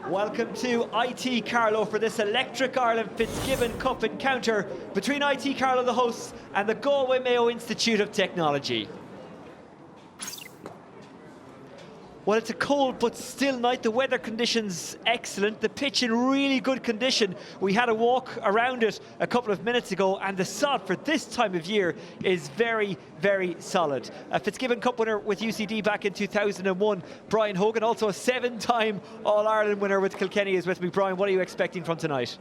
Welcome to IT Carlow for this Electric Ireland Fitzgibbon Cup encounter between IT Carlow, the hosts, and the Galway Mayo Institute of Technology. Well, it's a cold but still night. The weather conditions excellent. The pitch in really good condition. We had a walk around it a couple of minutes ago, and the sod for this time of year is very, very solid. A Fitzgibbon Cup winner with UCD back in 2001, Brian Hogan, also a 7-time All-Ireland winner with Kilkenny, is with me. Brian, what are you expecting from tonight?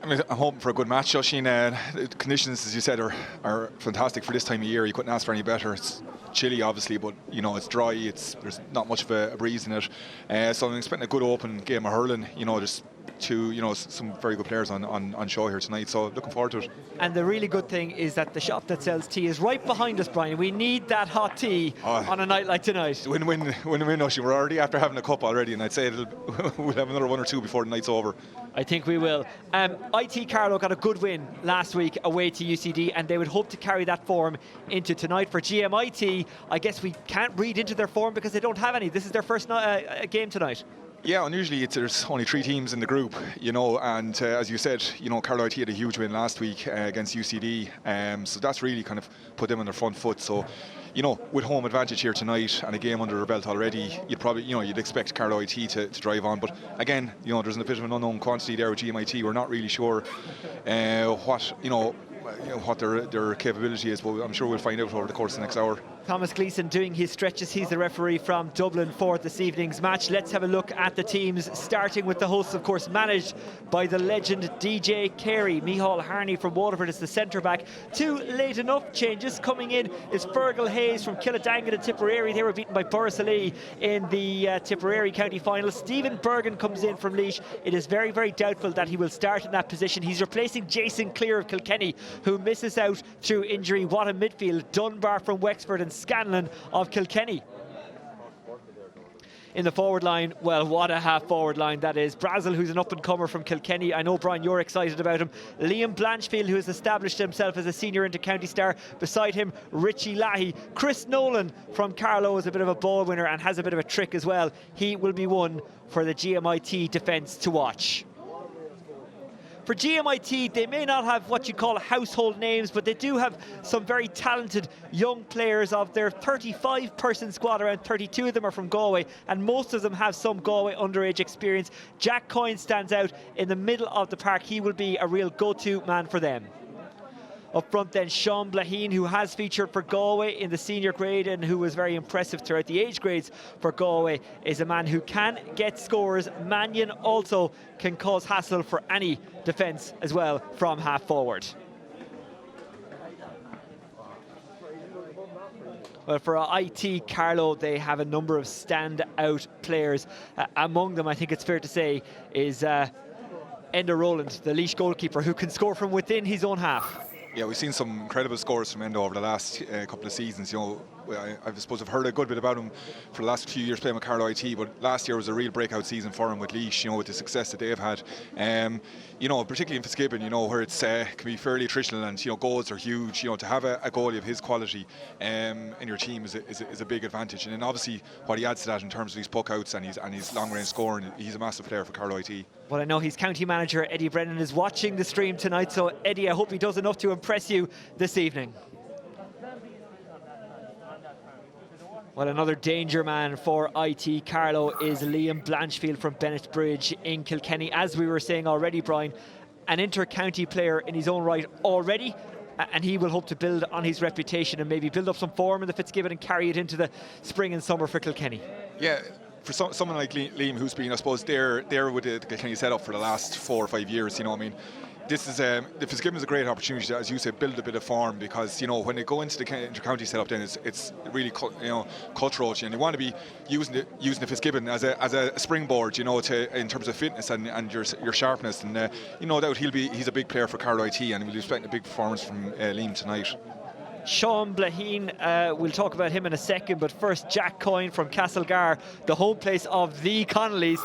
I'm hoping for a good match, Joshine. The conditions, as you said, are fantastic for this time of year. You couldn't ask for any better. It's chilly, obviously, but it's dry. There's not much of a breeze in it. So I'm expecting a good open game of hurling. There's some very good players on show here tonight. So looking forward to it. And the really good thing is that the shop that sells tea is right behind us, Brian. We need that hot tea on a night like tonight. Win, Joshine. We're already after having a cup already, and I'd say we'll have another one or two before the night's over. I think we will. IT Carlow got a good win last week away to UCD, and they would hope to carry that form into tonight. For GMIT, I guess we can't read into their form because they don't have any. This is their first game tonight. Yeah, unusually there's only 3 teams in the group, and as you said, Carlow IT had a huge win last week against UCD, so that's really kind of put them on their front foot. So, with home advantage here tonight and a game under their belt already, you'd probably, you'd expect Carlow IT to drive on. But again, there's a bit of an unknown quantity there with GMIT. We're not really sure what their capability is, but I'm sure we'll find out over the course of the next hour. Thomas Gleeson doing his stretches. He's the referee from Dublin for this evening's match. Let's have a look at the teams, starting with the hosts, of course, managed by the legend DJ Carey. Micheál Harney from Waterford is the centre-back. 2 late enough changes. Coming in is Fergal Hayes from Killadangan and Tipperary. They were beaten by Borrisalee in the Tipperary County final. Stephen Bergen comes in from Laois. It is very, very doubtful that he will start in that position. He's replacing Jason Clear of Kilkenny, who misses out through injury. What a midfield. Dunbar from Wexford and Scanlon of Kilkenny. In the forward line, well, what a half-forward line that is. Brazel, who's an up-and-comer from Kilkenny. I know, Brian, you're excited about him. Liam Blanchfield, who has established himself as a senior inter-county star. Beside him, Richie Lahey. Chris Nolan from Carlow is a bit of a ball winner and has a bit of a trick as well. He will be one for the GMIT defence to watch. For GMIT, they may not have what you call household names, but they do have some very talented young players. Of their 35-person squad, around 32 of them are from Galway, and most of them have some Galway underage experience. Jack Coyne stands out in the middle of the park. He will be a real go-to man for them. Up front then, Sean Blaheen, who has featured for Galway in the senior grade and who was very impressive throughout the age grades for Galway, is a man who can get scores. Mannion also can cause hassle for any defence as well from half forward. Well, for IT Carlow, they have a number of standout players. Among them, I think it's fair to say, is Enda Rowland, the Laois goalkeeper, who can score from within his own half. Yeah, we've seen some incredible scores from Endo over the last couple of seasons. I suppose I've heard a good bit about him for the last few years playing with Carlow IT, but last year was a real breakout season for him with Laois, with the success that they've had. Particularly in Fitzgibbon, where it's can be fairly attritional and, goals are huge. To have a goalie of his quality in your team is a big advantage. And then obviously what he adds to that in terms of his puck outs and his long-range scoring, he's a massive player for Carlow IT. Well, I know his county manager, Eddie Brennan, is watching the stream tonight. So, Eddie, I hope he does enough to impress you this evening. Well, another danger man for IT Carlow is Liam Blanchfield from Bennett Bridge in Kilkenny. As we were saying already, Brian, an inter-county player in his own right already, and he will hope to build on his reputation and maybe build up some form in the Fitzgibbon and carry it into the spring and summer for Kilkenny. Yeah. For someone like Liam, who's been, I suppose, there with the Kilkenny setup for the last 4 or 5 years, this is the Fitzgibbon is a great opportunity to, as you say, build a bit of form, because when they go into the inter-county setup, then it's really cutthroat, and they want to be using the Fitzgibbon as a springboard, in terms of fitness and your sharpness, and no doubt he's a big player for Carlow IT, and we'll be expecting a big performance from Liam tonight. Sean Blaheen, we'll talk about him in a second, but first Jack Coyne from Castlegar, the home place of the Connollys.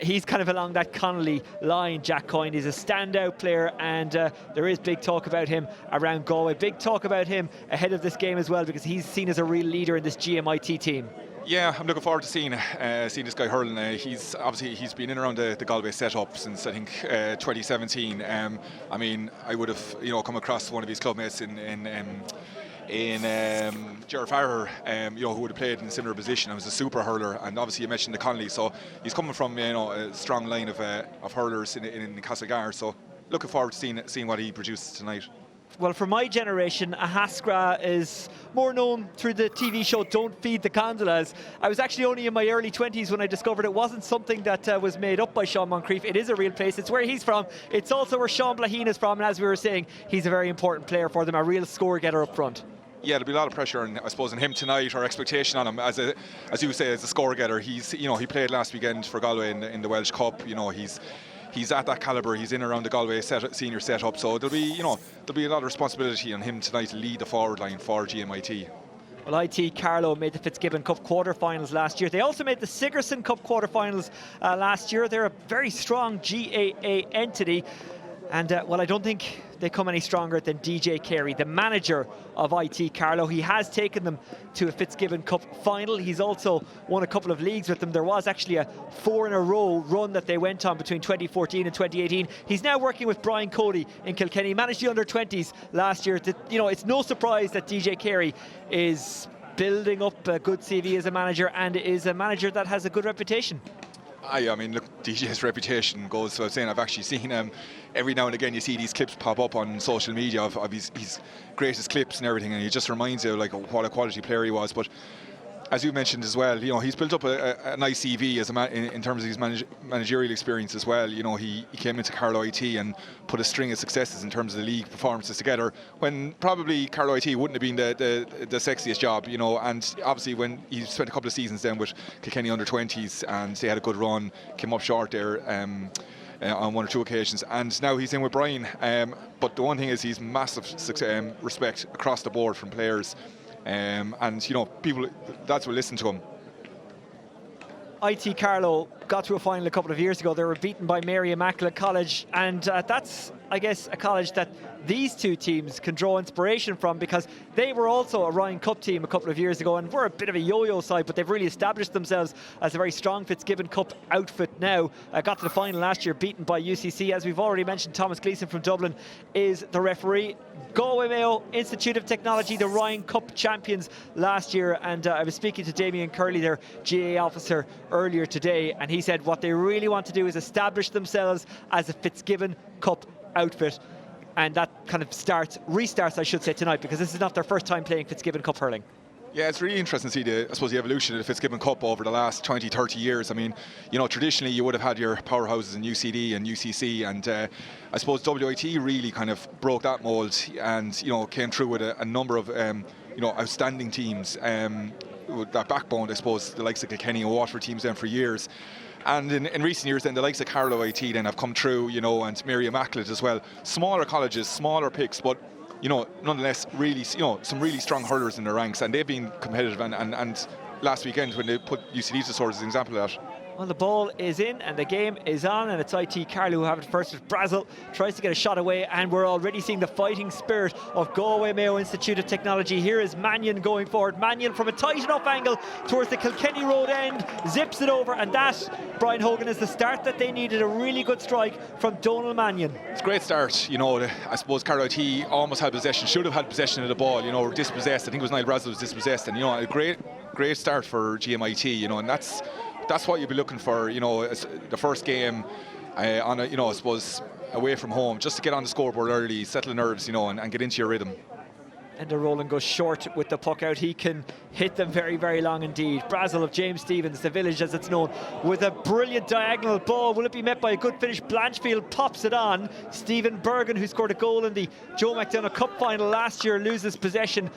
He's kind of along that Connolly line. Jack Coyne is a standout player, and there is big talk about him around Galway. Big talk about him ahead of this game as well, because he's seen as a real leader in this GMIT team. Yeah, I'm looking forward to seeing this guy hurling. He's been in around the Galway setup since I think 2017. I mean, I would have come across one of his clubmates in Gerard Farrer, who would have played in a similar position. I was a super hurler, and obviously you mentioned the Connolly, so he's coming from a strong line of hurlers in Castlegar. So looking forward to seeing what he produces tonight. Well, for my generation, a Haskra is more known through the TV show Don't Feed the Condolas. I was actually only in my early 20s when I discovered it wasn't something that was made up by Sean Moncrief. It is a real place. It's where he's from. It's also where Sean Blaheen is from. And as we were saying, he's a very important player for them, a real score-getter up front. Yeah, there'll be a lot of pressure, I suppose, on him tonight, or expectation on him as you say, as a score-getter. He played last weekend for Galway in the Welsh Cup. He's at that calibre. He's in around the Galway senior setup, so there'll be a lot of responsibility on him tonight to lead the forward line for GMIT. Well, IT Carlow made the Fitzgibbon Cup quarter-finals last year. They also made the Sigerson Cup quarter-finals last year. They're a very strong GAA entity. And, well, I don't think they come any stronger than DJ Carey, the manager of IT Carlow. He has taken them to a Fitzgibbon Cup final. He's also won a couple of leagues with them. There was actually a 4-in-a-row run that they went on between 2014 and 2018. He's now working with Brian Cody in Kilkenny. He managed the under-20s last year. It's no surprise that DJ Carey is building up a good CV as a manager, and is a manager that has a good reputation. I mean, look, DJ's reputation goes without saying. I've actually seen every now and again you see these clips pop up on social media of his greatest clips and everything, and it just reminds you like what a quality player he was. But as you mentioned as well, he's built up a nice CV in terms of his managerial experience as well. He came into Carlow IT and put a string of successes in terms of the league performances together, when probably Carlow IT wouldn't have been the sexiest job, and obviously when he spent a couple of seasons then with Kilkenny under-20s and they had a good run, came up short there on one or two occasions, and now he's in with Brian. But the one thing is, he's massive respect across the board from players. And people, that's what listen to him. IT Carlow got to a final a couple of years ago. They were beaten by Mary Immaculate College, and that's, I guess, a college that these two teams can draw inspiration from, because they were also a Ryan Cup team a couple of years ago, and we're a bit of a yo-yo side, but they've really established themselves as a very strong Fitzgibbon Cup outfit now. Got to the final last year, beaten by UCC. As we've already mentioned, Thomas Gleeson from Dublin is the referee. Galway Mayo Institute of Technology, the Ryan Cup champions last year, and I was speaking to Damien Curley, their GA officer, earlier today, and he said what they really want to do is establish themselves as a Fitzgibbon Cup outfit. And that kind of restarts, I should say, tonight, because this is not their first time playing Fitzgibbon Cup hurling. Yeah, it's really interesting to see the evolution of the Fitzgibbon Cup over the last 20, 30 years. I mean, traditionally you would have had your powerhouses in UCD and UCC, and I suppose WIT really kind of broke that mould and, came through with a number of, outstanding teams. With that backbone, I suppose, the likes of Kilkenny and Waterford teams then for years. And in recent years then, the likes of Carlow IT then have come through, and Mary Immaculate as well. Smaller colleges, smaller picks, but nonetheless, really, some really strong hurlers in their ranks, and they've been competitive. And last weekend, when they put UCD to sword as an example of that. Well, the ball is in and the game is on, and it's IT Carlow who have it first as Brazil tries to get a shot away, and we're already seeing the fighting spirit of Galway Mayo Institute of Technology. Here is Mannion going forward. Mannion from a tight enough angle towards the Kilkenny Road end, zips it over, and that, Brian Hogan, is the start that they needed. A really good strike from Donal Mannion. It's a great start. I suppose Carlow IT almost had possession, should have had possession of the ball, dispossessed. I think it was Niall Brazil was dispossessed, and a great start for GMIT, and that's what you'll be looking for, as the first game on I suppose away from home, just to get on the scoreboard early, settle the nerves, and get into your rhythm. And the Roland goes short with the puck out. He can hit them very, very long indeed. Brazil of James Stephens, the village as it's known, with a brilliant diagonal ball. Will it be met by a good finish? Blanchfield pops it on. Stephen Bergen, who scored a goal in the Joe McDonough Cup final last year, loses possession,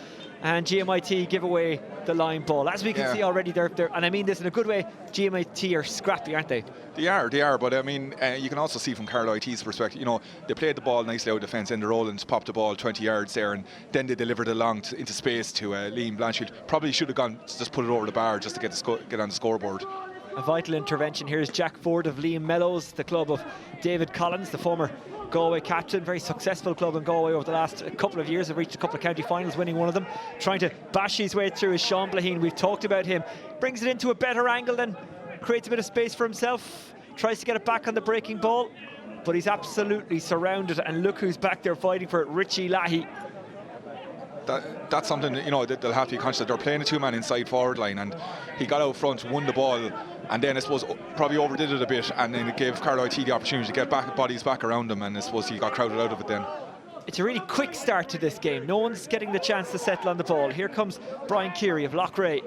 and GMIT give away the line ball. As we can see already, they're, and I mean this in a good way, GMIT are scrappy, aren't they? They are, but I mean, you can also see from Carlow IT's perspective, they played the ball nicely out of defence, and the Roland popped the ball 20 yards there, and then they delivered it along into space to Liam Blanchfield. Probably should have gone to just put it over the bar just to get on the scoreboard. A vital intervention. Here's Jack Ford of Liam Mellows, the club of David Collins, the former Galway captain, very successful club in Galway over the last couple of years. Have reached a couple of county finals, winning one of them. Trying to bash his way through is Sean Blaheen. We've talked about him. Brings it into a better angle, then creates a bit of space for himself. Tries to get it back on the breaking ball, but he's absolutely surrounded. And look who's back there fighting for it, Richie Leahy. That's something that, you know, that they'll have to be conscious of. They're playing a two-man inside forward line, and he got out front, won the ball, and then I suppose probably overdid it a bit, and then it gave Carlow IT the opportunity to get bodies back around him, and I suppose he got crowded out of it then. It's a really quick start to this game. No one's getting the chance to settle on the ball. Here comes Brian Keary of Loughrea.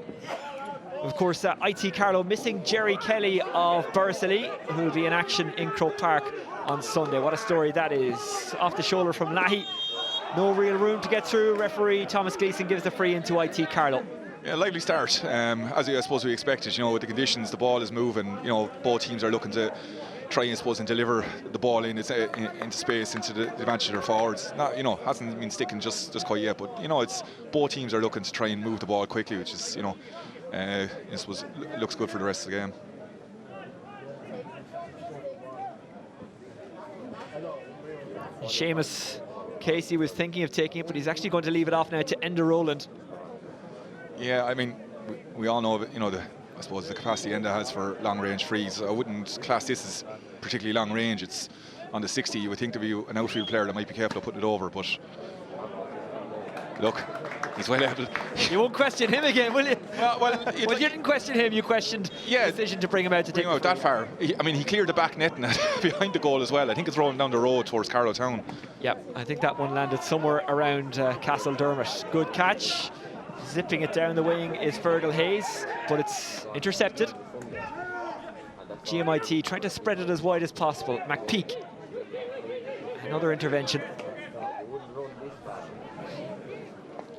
Of course, IT Carlow missing Jerry Kelly of Bursley, who will be in action in Croke Park on Sunday. What a story that is. Off the shoulder from Leahy. No real room to get through. Referee Thomas Gleeson gives the free into IT Carlow. Yeah, lively start, as I suppose we expected. You know, with the conditions, the ball is moving. You know, both teams are looking to try, I suppose, and deliver the ball into space, into the advantage of their forwards. Not, you know, hasn't been sticking just quite yet, but you know, it's both teams are looking to try and move the ball quickly, which is, you know, I suppose looks good for the rest of the game. Seamus Casey was thinking of taking it, but he's actually going to leave it off now to Enda Rowland. Yeah, I mean, we all know, you know, I suppose the capacity Enda has for long-range frees. I wouldn't class this as particularly long range. It's on the 60. You would think to be an outfield player that might be capable of putting it over, but look, he's well able. You won't question him again, will you? Well, you didn't question him. You questioned the decision to bring him out to take him out that far. I mean, he cleared the back net and behind the goal as well. I think it's rolling down the road towards Carlow Town. Yep, I think that one landed somewhere around Castle Dermot. Good catch. Zipping it down the wing is Fergal Hayes, but it's intercepted. GMIT trying to spread it as wide as possible. McPeak. Another intervention.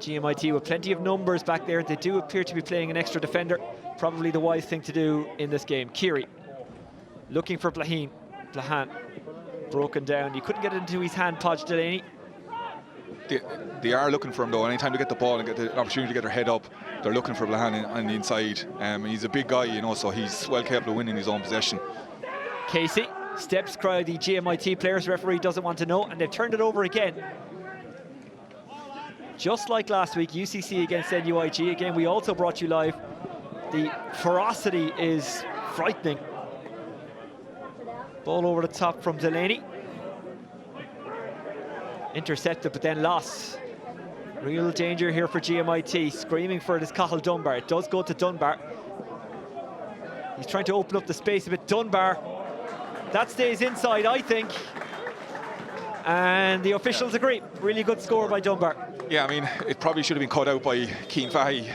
GMIT with plenty of numbers back there. They do appear to be playing an extra defender. Probably the wise thing to do in this game. Keary looking for Blaheen. Blahan broken down. He couldn't get it into his hand, Podge Delaney. They are looking for him though. Anytime they get the ball and get the opportunity to get their head up, they're looking for Blahan on the inside. He's a big guy, you know, so he's well capable of winning his own possession. Casey steps cry the GMIT players. Referee doesn't want to know, and they've turned it over again. Just like last week, UCC against NUIG. Again, we also brought you live. The ferocity is frightening. Ball over the top from Delaney. Intercepted, but then lost. Real danger here for GMIT. Screaming for it is Cathal Dunbar. It does go to Dunbar. He's trying to open up the space a bit. Dunbar. That stays inside, I think. And the officials agree. Really good score by Dunbar. Yeah, I mean, it probably should have been cut out by Cian Fahey.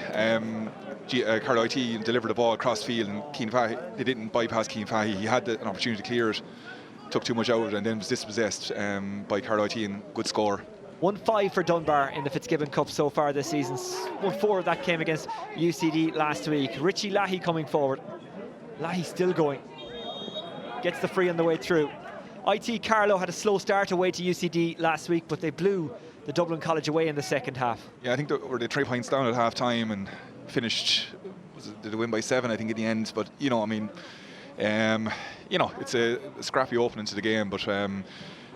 Carlow IT delivered the ball across field, and Cian Fahey, they didn't bypass Cian Fahey. He had an opportunity to clear it, took too much out of it, and then was dispossessed by Carlow IT, and good score. 1-5 for Dunbar in the Fitzgibbon Cup so far this season. 1-4 of that came against UCD last week. Richie Leahy coming forward. Leahy still going. Gets the free on the way through. IT Carlow had a slow start away to UCD last week, but they blew the Dublin College away in the second half. Yeah, I think they 3 points down at half time and finished, did they win by 7, I think, in the end. But, you know, I mean, you know, it's a scrappy opening to the game, but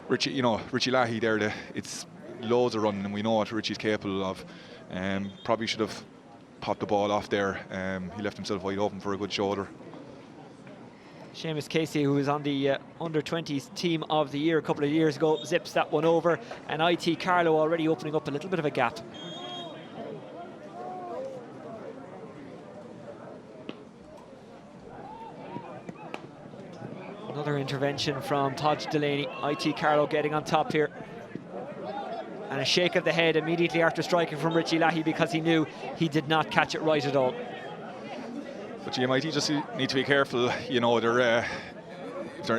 Richie Leahy there, it's loads of running, and we know what Richie's capable of. Probably should have popped the ball off there. He left himself wide open for a good shoulder. Seamus Casey, who was on the under-20s team of the year a couple of years ago, zips that one over, and IT Carlow already opening up a little bit of a gap. Another intervention from Podge Delaney. IT Carlow getting on top here. And a shake of the head immediately after striking from Richie Leahy, because he knew he did not catch it right at all. But GMIT just need to be careful. You know, they're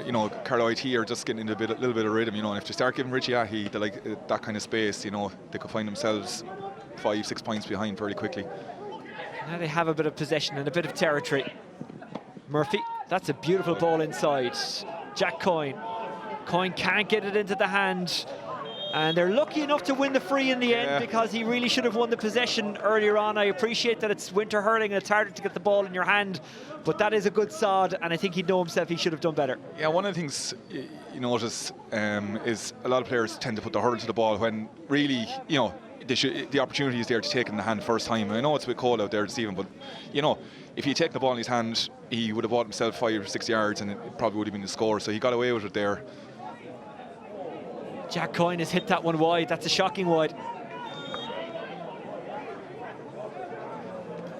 you know, Carlow IT are just getting into a little bit of rhythm. You know, and if they start giving Richie Leahy that kind of space, you know, they could find themselves 5-6 points behind very quickly. Now they have a bit of possession and a bit of territory. Murphy, that's a beautiful ball inside. Jack Coyne. Coyne can't get it into the hand And they're lucky enough to win the free in the end, because he really should have won the possession earlier on. I appreciate that it's winter hurling and it's harder to get the ball in your hand, but that is a good sod, and I think he'd know himself he should have done better. Yeah, one of the things you notice is a lot of players tend to put the hurl to the ball when really, the opportunity is there to take it in the hand first time. I know it's a bit cold out there this evening, but if he take the ball in his hand, he would have bought himself 5 or 6 yards, and it probably would have been the score. So he got away with it there. Jack Coyne has hit that one wide. That's a shocking wide.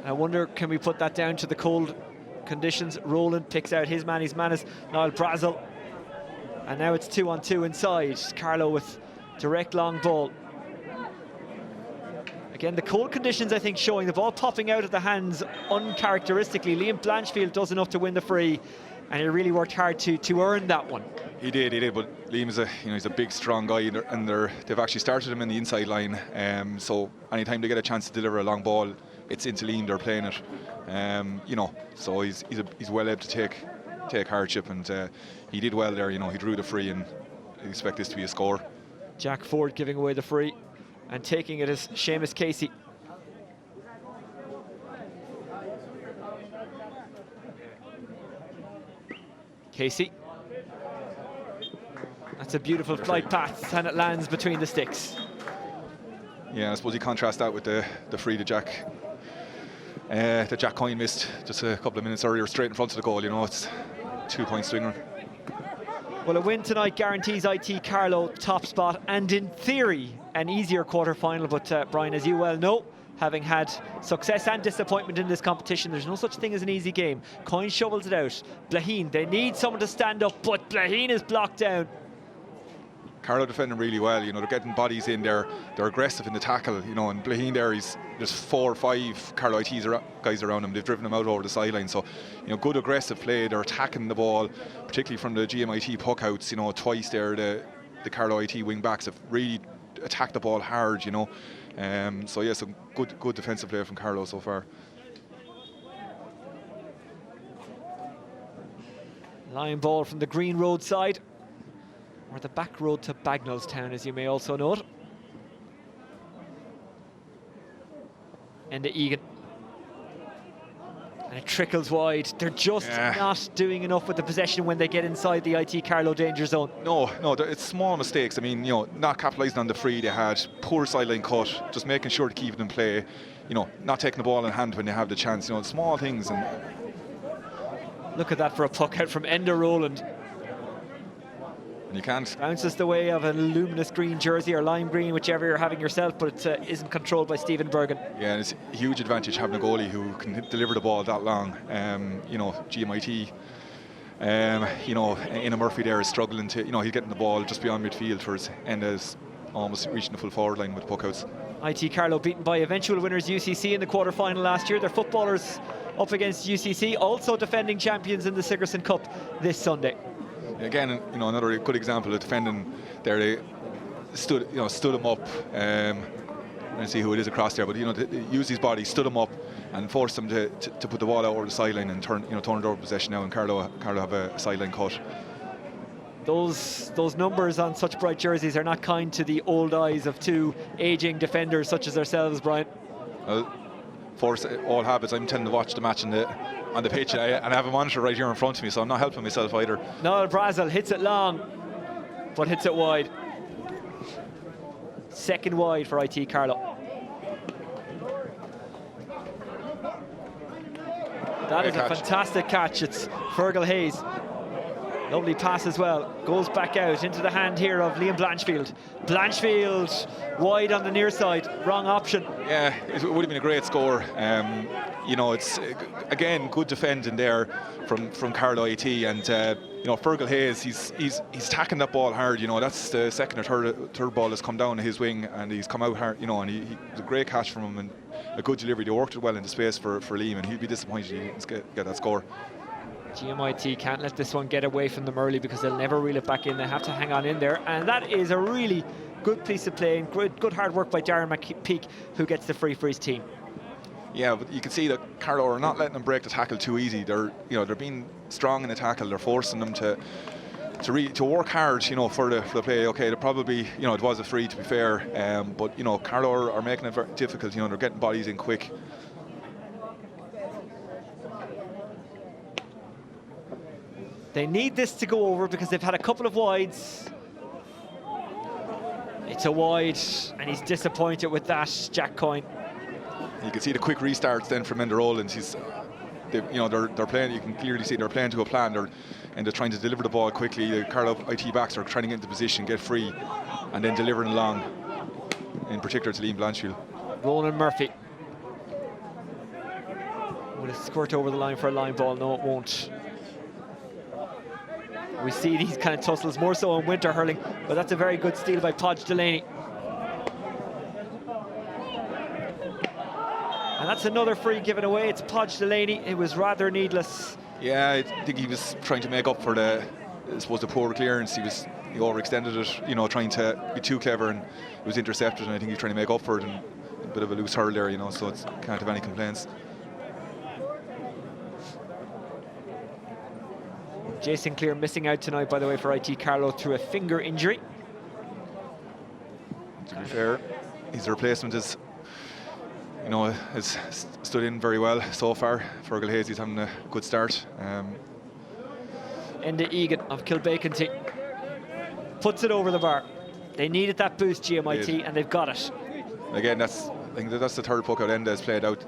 I wonder, can we put that down to the cold conditions? Roland picks out his man. His man is Niall Brazel. And now it's 2-on-2 inside. Carlow with direct long ball. Again, the cold conditions, I think, showing the ball popping out of the hands uncharacteristically. Liam Blanchfield does enough to win the free, and he really worked hard to earn that one. He did. But Liam is he's a big, strong guy, and they've actually started him in the inside line. So anytime they get a chance to deliver a long ball, it's into Liam. They're playing it. So he's well able to take hardship, and he did well there. He drew the free, and I expect this to be a score. Jack Ford giving away the free, and taking it is Seamus Casey. Casey. That's a beautiful flight path, and it lands between the sticks. Yeah, I suppose you contrast that with the free that Jack Coyne missed just a couple of minutes earlier, straight in front of the goal. It's 2-point swinger. Well, a win tonight guarantees IT Carlow top spot, and in theory an easier quarter-final. But Brian, as you well know, having had success and disappointment in this competition, there's no such thing as an easy game. Coyne shovels it out. Blaheen, they need someone to stand up, but Blaheen is blocked down. Carlow defending really well. They're getting bodies in there. They're aggressive in the tackle. And Blaheen there, there's 4 or 5 Carlow IT's guys around him. They've driven him out over the sideline. So, good aggressive play. They're attacking the ball, particularly from the GMIT puck outs. Twice there, the Carlow IT wing backs have really attacked the ball hard. So yeah, some good defensive play from Carlow so far. Line ball from the Green Road side, or the back road to Bagnallstown, as you may also note. And the Egan. And it trickles wide. They're just not doing enough with the possession when they get inside the IT Carlow danger zone. No, it's small mistakes. Not capitalising on the free they had, poor sideline cut, just making sure to keep it in play. Not taking the ball in hand when they have the chance. Small things. And look at that for a puck out from Enda Rowland. And you can't. Bounces the way of a luminous green jersey, or lime green, whichever you're having yourself, but it isn't controlled by Stephen Bergen. Yeah, and it's a huge advantage having a goalie who can deliver the ball that long. GMIT, Ina Murphy there is struggling to, he's getting the ball just beyond midfield for his end, is almost reaching the full forward line with puck outs. IT Carlow beaten by eventual winners UCC in the quarter-final last year. Their footballers up against UCC, also defending champions in the Sigerson Cup this Sunday. Again, another good example of defending there. They stood him up. I don't see who it is across there, but used his body, stood him up, and forced him to put the ball out over the sideline and turn it over possession now. And Carlow have a sideline cut. Those numbers on such bright jerseys are not kind to the old eyes of two aging defenders such as ourselves, Brian. Well, force all habits. I'm tending to watch the match on the pitch, and I have a monitor right here in front of me, so I'm not helping myself either. Niall Brazel hits it long, but hits it wide. Second wide for IT Carlow. That is a fantastic catch. It's Fergal Hayes. Lovely pass as well. Goes back out into the hand here of Liam Blanchfield. Blanchfield wide on the near side. Wrong option. Yeah, it would have been a great score. It's again good defending there from Carlow IT, and Fergal Hayes. He's attacking that ball hard. That's the second or third ball has come down to his wing, and he's come out hard. And he was a great catch from him and a good delivery. They worked it well into space for Liam, and he'd be disappointed he didn't get that score. GMIT can't let this one get away from them early, because they'll never reel it back in. They have to hang on in there, and that is a really good piece of play and good hard work by Darren McPeak, who gets the free for his team. Yeah, but you can see that Carlow are not letting them break the tackle too easy. They're being strong in the tackle. They're forcing them to to work hard, you know, for the play. Okay, it probably, you know, it was a free, to be fair, but you know, Carlow are making it very difficult. You know, they're getting bodies in quick. They need this to go over because they've had a couple of wides. It's a wide, and he's disappointed with that, Jack Coyne. You can see the quick restarts then from Enda Rowlands. You know, they're playing. You can clearly see they're playing to a plan. They're trying to deliver the ball quickly. The Carlow IT backs are trying to get into position, get free, and then delivering along. In particular to Liam Blanchfield. Ronan Murphy. Will it squirt over the line for a line ball? No, it won't. We see these kind of tussles more so in winter hurling, but that's a very good steal by Podge Delaney. And that's another free given away. It's Podge Delaney. It was rather needless. Yeah, I think he was trying to make up for the poor clearance. He overextended it, you know, trying to be too clever, and it was intercepted, and I think he's trying to make up for it, and a bit of a loose hurl there, you know, so it can't have any complaints. Jason Clear missing out tonight, by the way, for IT Carlow through a finger injury. To be fair, his replacement is, you know, has stood in very well so far. Fergal Hazy's having a good start. Enda Egan of Kilbaconty puts it over the bar. They needed that boost, GMIT, and they've got it. Again, I think that's the third puck out. Enda has played out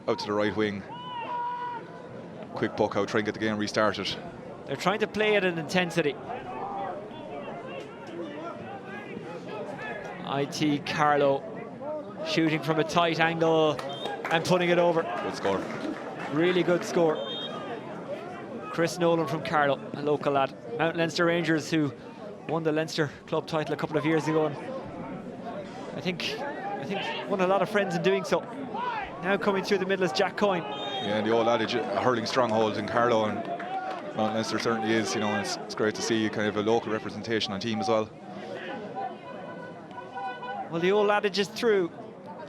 to the right wing. Quick puck out, try and get the game restarted. They're trying to play at an intensity. IT Carlow shooting from a tight angle and putting it over. Good score. Really good score. Chris Nolan from Carlow, a local lad. Mount Leinster Rangers, who won the Leinster club title a couple of years ago, and I think won a lot of friends in doing so. Now coming through the middle is Jack Coyne. Yeah, and the old adage, hurling strongholds in Carlow, and Mount Leinster certainly is, you know, and it's great to see kind of a local representation on team as well. Well, the old adage is true.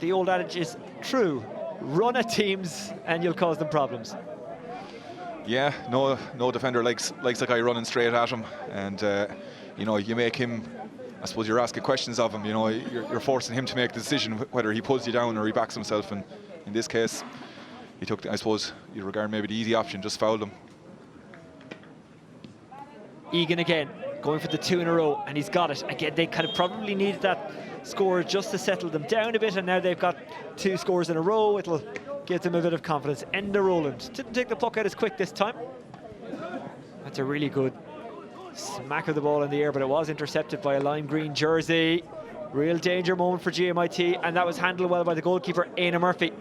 The old adage is true. Run at teams and you'll cause them problems. Yeah, no defender likes a guy running straight at him, and you know, you make him, I suppose you're asking questions of him, you know, you're forcing him to make the decision whether he pulls you down or he backs himself, and in this case he took, I suppose you regard maybe the easy option, just fouled him. Egan again, going for the two in a row, and he's got it. Again, they kind of probably needed that score just to settle them down a bit, and now they've got two scores in a row. It'll give them a bit of confidence. Enda Rowland didn't take the puck out as quick this time. That's a really good smack of the ball in the air, but it was intercepted by a lime green jersey. Real danger moment for GMIT, and that was handled well by the goalkeeper, Éanna Murphy.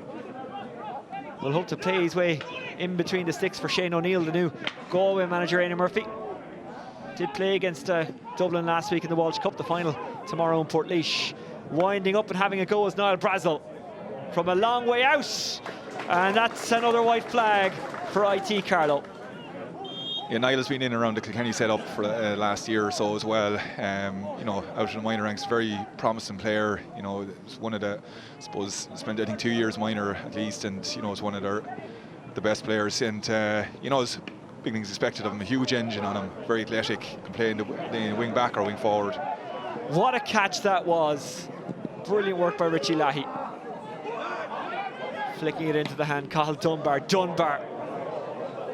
Will hope to play his way in between the sticks for Shane O'Neill, the new Galway manager. Éanna Murphy did play against Dublin last week in the Walsh Cup, the final tomorrow in Portlaoise. Winding up and having a go is Niall Brazel from a long way out, and that's another white flag for IT Carlow. Yeah, Niall has been in around the Kilkenny setup for last year or so as well. You know, out in the minor ranks, very promising player. You know, it's one of the, I suppose, spent I think 2 years minor at least, and you know, it's one of the best players. And you know, there's big things expected of him. A huge engine on him, very athletic, can play in the wing back or wing forward. What a catch that was! Brilliant work by Richie Lahey. Flicking it into the hand, Cathal Dunbar.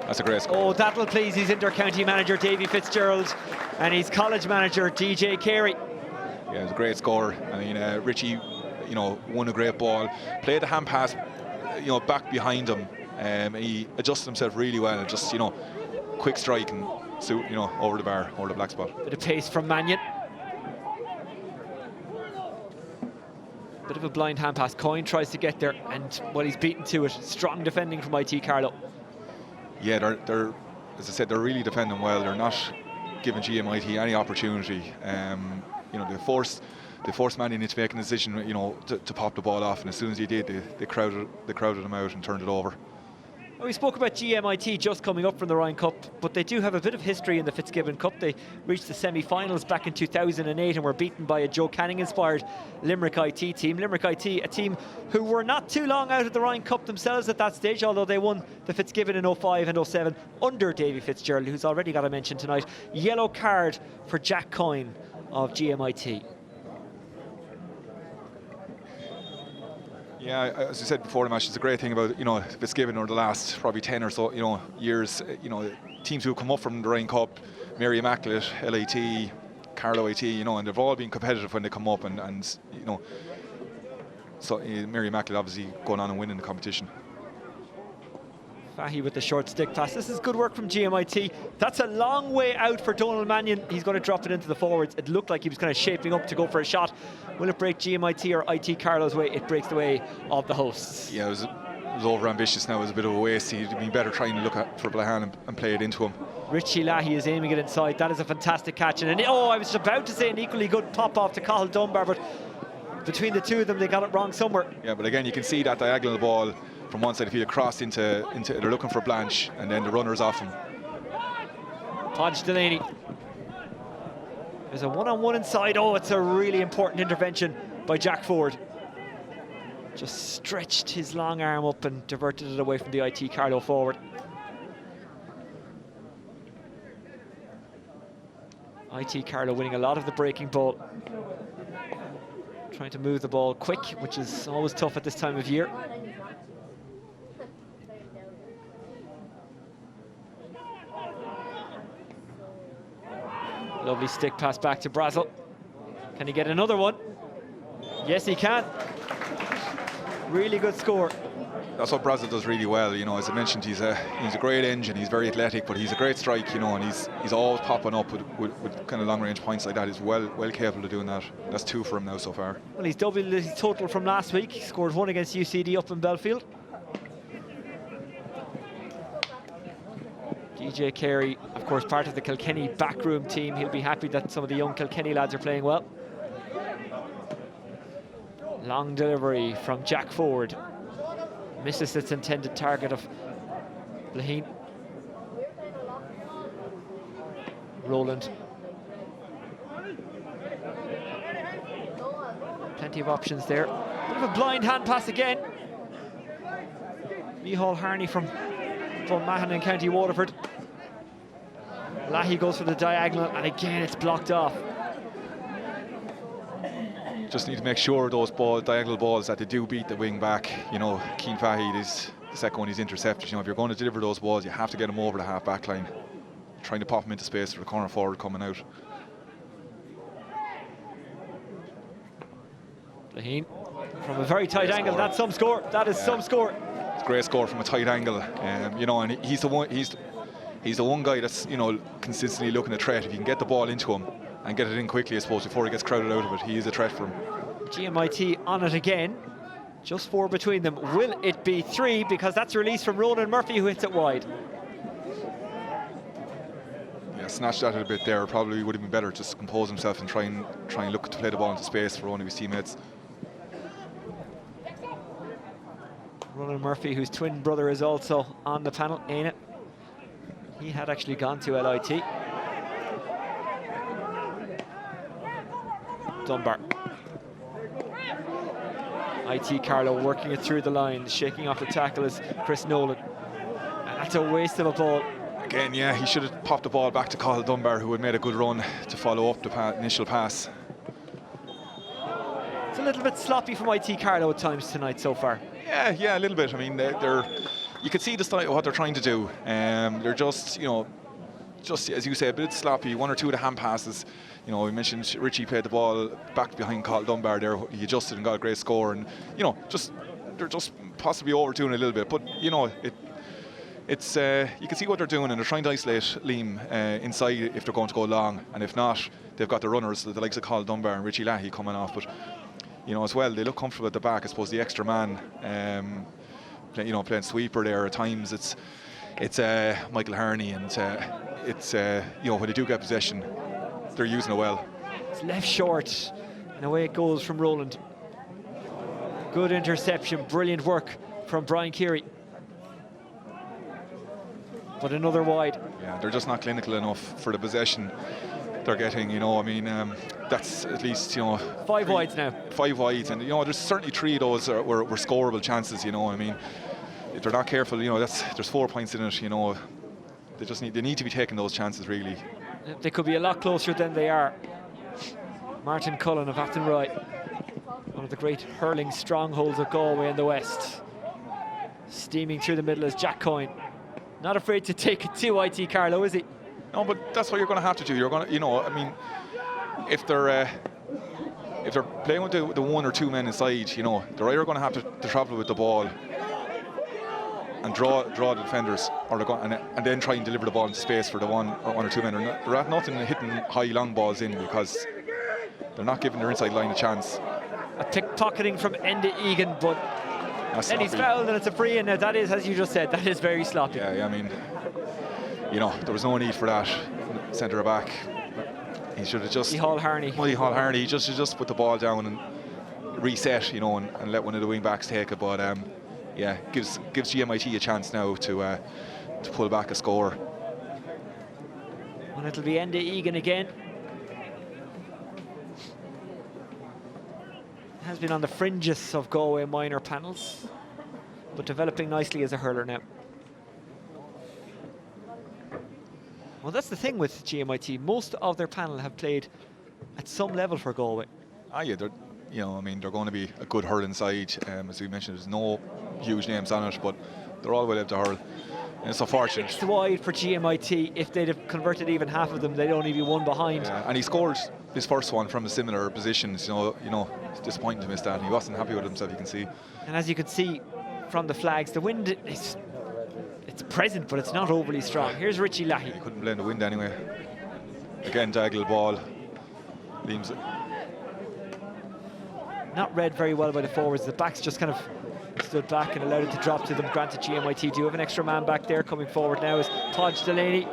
That's a great score. Oh, that'll please his inter-county manager, Davy Fitzgerald, and his college manager, DJ Carey. Yeah, it was a great score. I mean, Richie, you know, won a great ball. Played the hand pass, you know, back behind him. He adjusted himself really well, and just, you know, quick strike and suit, you know, over the bar, over the black spot. Bit of pace from Mannion. Bit of a blind hand pass. Coyne tries to get there, and well, he's beaten to it. Strong defending from IT Carlow. Yeah, they're as I said, they're really defending well. They're not giving GMIT any opportunity. You know, they forced Mannion into making a decision, you know, to pop the ball off, and as soon as he did, they crowded him out and turned it over. We spoke about GMIT just coming up from the Ryan Cup, but they do have a bit of history in the Fitzgibbon Cup. They reached the semi-finals back in 2008 and were beaten by a Joe Canning-inspired Limerick IT team. Limerick IT, a team who were not too long out of the Ryan Cup themselves at that stage, although they won the Fitzgibbon in 05 and 07 under Davy Fitzgerald, who's already got a mention tonight. Yellow card for Jack Coyne of GMIT. Yeah, as I said before the match, it's a great thing about, Fitzgibbon over the last probably 10 or so, years, teams who have come up from the Ryan Cup, Mary Immaculate, LIT, Carlow IT, and they've all been competitive when they come up, and so Mary Immaculate obviously going on and winning the competition. Fahy with the short stick pass. This is good work from GMIT. That's a long way out for Donald Mannion. He's going to drop it into the forwards. It looked like he was kind of shaping up to go for a shot. Will it break GMIT or IT Carlow's way? It breaks the way of the hosts. Yeah, it was over ambitious now. It was a bit of a waste. He'd been better trying to look for Blahan and play it into him. Richie Lahy is aiming it inside. That is a fantastic catch. And I was about to say an equally good pop off to Cathal Dunbar, but between the two of them, they got it wrong somewhere. Yeah, but again, you can see that diagonal ball from one side of the field across into they're looking for Blanche, and then the runner's off him. Podge Delaney. There's a one-on-one inside. Oh, it's a really important intervention by Jack Ford. Just stretched his long arm up and diverted it away from the IT Carlow forward. IT Carlow winning a lot of the breaking ball. Trying to move the ball quick, which is always tough at this time of year. Lovely stick pass back to Brazel. Can he get another one? Yes, he can. Really good score. That's what Brazel does really well. As I mentioned, he's a great engine. He's very athletic, but he's a great strike. And he's always popping up with kind of long range points like that. He's well capable of doing that. That's 2 for him now so far. Well, he's doubled his total from last week. He scored 1 against UCD up in Belfield. DJ Carey, of course, part of the Kilkenny backroom team. He'll be happy that some of the young Kilkenny lads are playing well. Long delivery from Jack Ford. Misses its intended target of Laheen. Roland. Plenty of options there. Bit of a blind hand pass again. Micheál Harney from Mahon in County Waterford. Lahy goes for the diagonal, and again it's blocked off. Just need to make sure those diagonal balls that they do beat the wing back. Cian Fahy is the second one he's intercepted. If you're going to deliver those balls, you have to get them over the half back line. Trying to pop them into space for the corner forward coming out. Laheen from a very tight angle. That's some score. That is some score. It's a great score from a tight angle. And he's the one guy that's consistently looking at threat. If you can get the ball into him and get it in quickly, I suppose, before he gets crowded out of it, he is a threat for him. GMIT on it again. Just 4 between them. Will it be 3? Because that's a release from Ronan Murphy, who hits it wide. Yeah, snatched at it a bit there. Probably would have been better just to compose himself and try and look to play the ball into space for one of his teammates. Ronan Murphy, whose twin brother is also on the panel, ain't it? He had actually gone to LIT. Dunbar. IT Carlow working it through the line. Shaking off the tackle is Chris Nolan. And that's a waste of a ball. Again, yeah, he should have popped the ball back to Cathal Dunbar, who had made a good run to follow up the initial pass. It's a little bit sloppy from IT Carlow at times tonight so far. Yeah, a little bit. I mean, you can see the style of what they're trying to do. They're just as you say, a bit sloppy. 1 or 2 of the hand passes. We mentioned Richie played the ball back behind Cathal Dunbar there. He adjusted and got a great score. And they're just possibly overdoing it a little bit. But it's you can see what they're doing, and they're trying to isolate Liam inside if they're going to go long, and if not, they've got the runners, the likes of Cathal Dunbar and Richie Lahy coming off. But as well, they look comfortable at the back. I suppose the extra man, playing sweeper there at times. It's Michael Harney, and when they do get possession, they're using it well. It's left short, and away it goes from Roland. Good interception, brilliant work from Brian Keary. but another wide. Yeah, they're just not clinical enough for the possession they're getting, you know. I mean, that's at least, you know, 5 wides now. 5 wides, and, you know, there's certainly 3 of those were scoreable chances, you know. I mean, if they're not careful, you know, there's 4 points in it, you know. They need to be taking those chances, really. They could be a lot closer than they are. Martin Cullen of Athenry, one of the great hurling strongholds of Galway in the west. Steaming through the middle is Jack Coyne. Not afraid to take it to IT Carlow, is he? No, but that's what you're going to have to do. You're going to, you know, I mean, if they're playing with the 1 or 2 men inside, you know, they're either going to have to travel with the ball and draw the defenders, or they're going and then try and deliver the ball into space for the 1 or 2 men. They're at nothing hitting high long balls in, because they're not giving their inside line a chance. A pickpocketing from Enda Egan, but then he's fouled and it's a free, and that is, as you just said, that is very sloppy. Yeah, I mean, you know, there was no need for that centre back. He should have just... Hall Harney. Hall Harney, he just put the ball down and reset, you know, and let one of the wing backs take it. But yeah, gives GMIT a chance now to pull back a score. And it'll be Enda Egan again. Has been on the fringes of Galway minor panels, but developing nicely as a hurler now. Well, that's the thing with GMIT. Most of their panel have played at some level for Galway. Yeah, you know, I mean, they're going to be a good hurling side. As we mentioned, there's no huge names on it, but they're all well able to hurl. And it's unfortunate. 6 wide for GMIT. If they'd have converted even half of them, they'd only be 1 behind. Yeah, and he scored his first one from a similar position. You know, it's disappointing to miss that. And he wasn't happy with himself, you can see. And as you can see from the flags, the wind is present, but it's not overly strong. Here's Richie Lahey. He couldn't blame the wind anyway. Again, diagonal ball. Leaves it. Not read very well by the forwards. The backs just kind of stood back and allowed it to drop to them. Granted, GMIT do have an extra man back there. Coming forward now is Podge Delaney,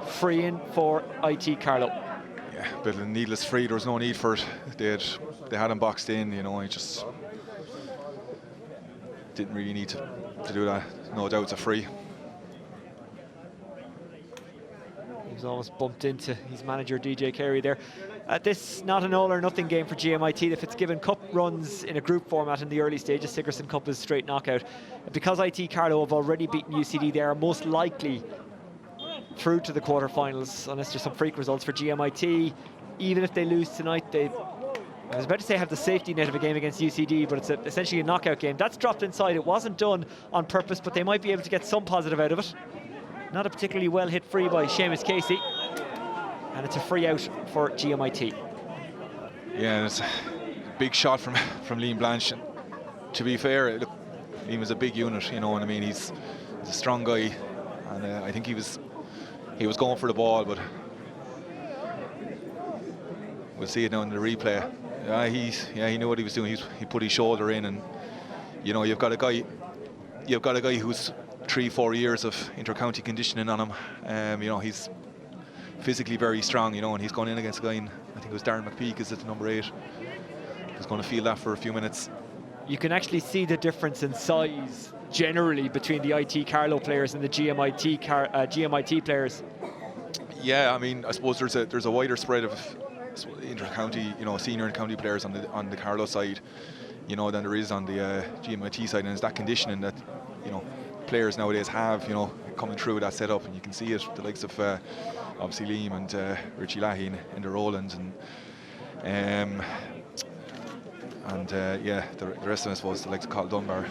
freeing for IT Carlow. Yeah, a bit of a needless free. There was no need for it. They had him boxed in, you know. He just didn't really need to do that. No doubt it's a free. He was almost bumped into his manager DJ Carey there. This not an all or nothing game for GMIT. The Fitzgibbon Cup runs in a group format in the early stages. Sigerson Cup is straight knockout. Because IT Carlow have already beaten UCD, they are most likely through to the quarterfinals, unless there's some freak results for GMIT. Even if they lose tonight, I was about to say have the safety net of a game against UCD, but it's essentially a knockout game. That's dropped inside. It wasn't done on purpose, but they might be able to get some positive out of it. Not a particularly well hit free by Seamus Casey. And it's a free out for GMIT. Yeah, it's a big shot from Liam Blanche. To be fair, look, Liam is a big unit, you know what I mean. He's a strong guy, and I think he was going for the ball, but we'll see it now in the replay. He knew what he was doing. He put his shoulder in, and you know, you've got a guy who's 3-4 years of inter-county conditioning on him. You know, he's physically very strong, you know, and he's gone in against a guy in, I think it was Darren McPeak, is it the number 8? He's going to feel that for a few minutes. You can actually see the difference in size generally between the IT Carlow players and the GMIT players. Yeah, I mean, I suppose there's a wider spread of inter-county, you know, senior and county players on the Carlow side, you know, than there is on the GMIT side, and it's that conditioning that, you know, players nowadays have, you know, coming through that setup, and you can see it. The likes of obviously Liam and Richie Lahey and the Rowlands, and yeah, the rest of them, I suppose, the likes of Carl Dunbar.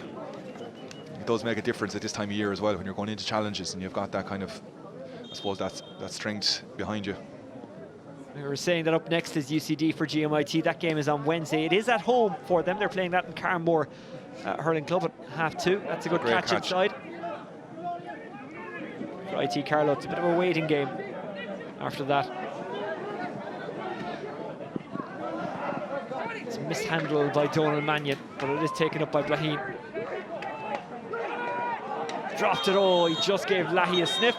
It does make a difference at this time of year as well, when you're going into challenges and you've got that kind of, I suppose, that strength behind you. We were saying that up next is UCD for GMIT. That game is on Wednesday. It is at home for them. They're playing that in Carmore Hurling Club at 2:30. That's a good catch inside. For IT Carlow, it's a bit of a waiting game after that. It's mishandled by Donal Mannion, but it is taken up by Blaheen. Dropped it. Oh, he just gave Lahey a sniff.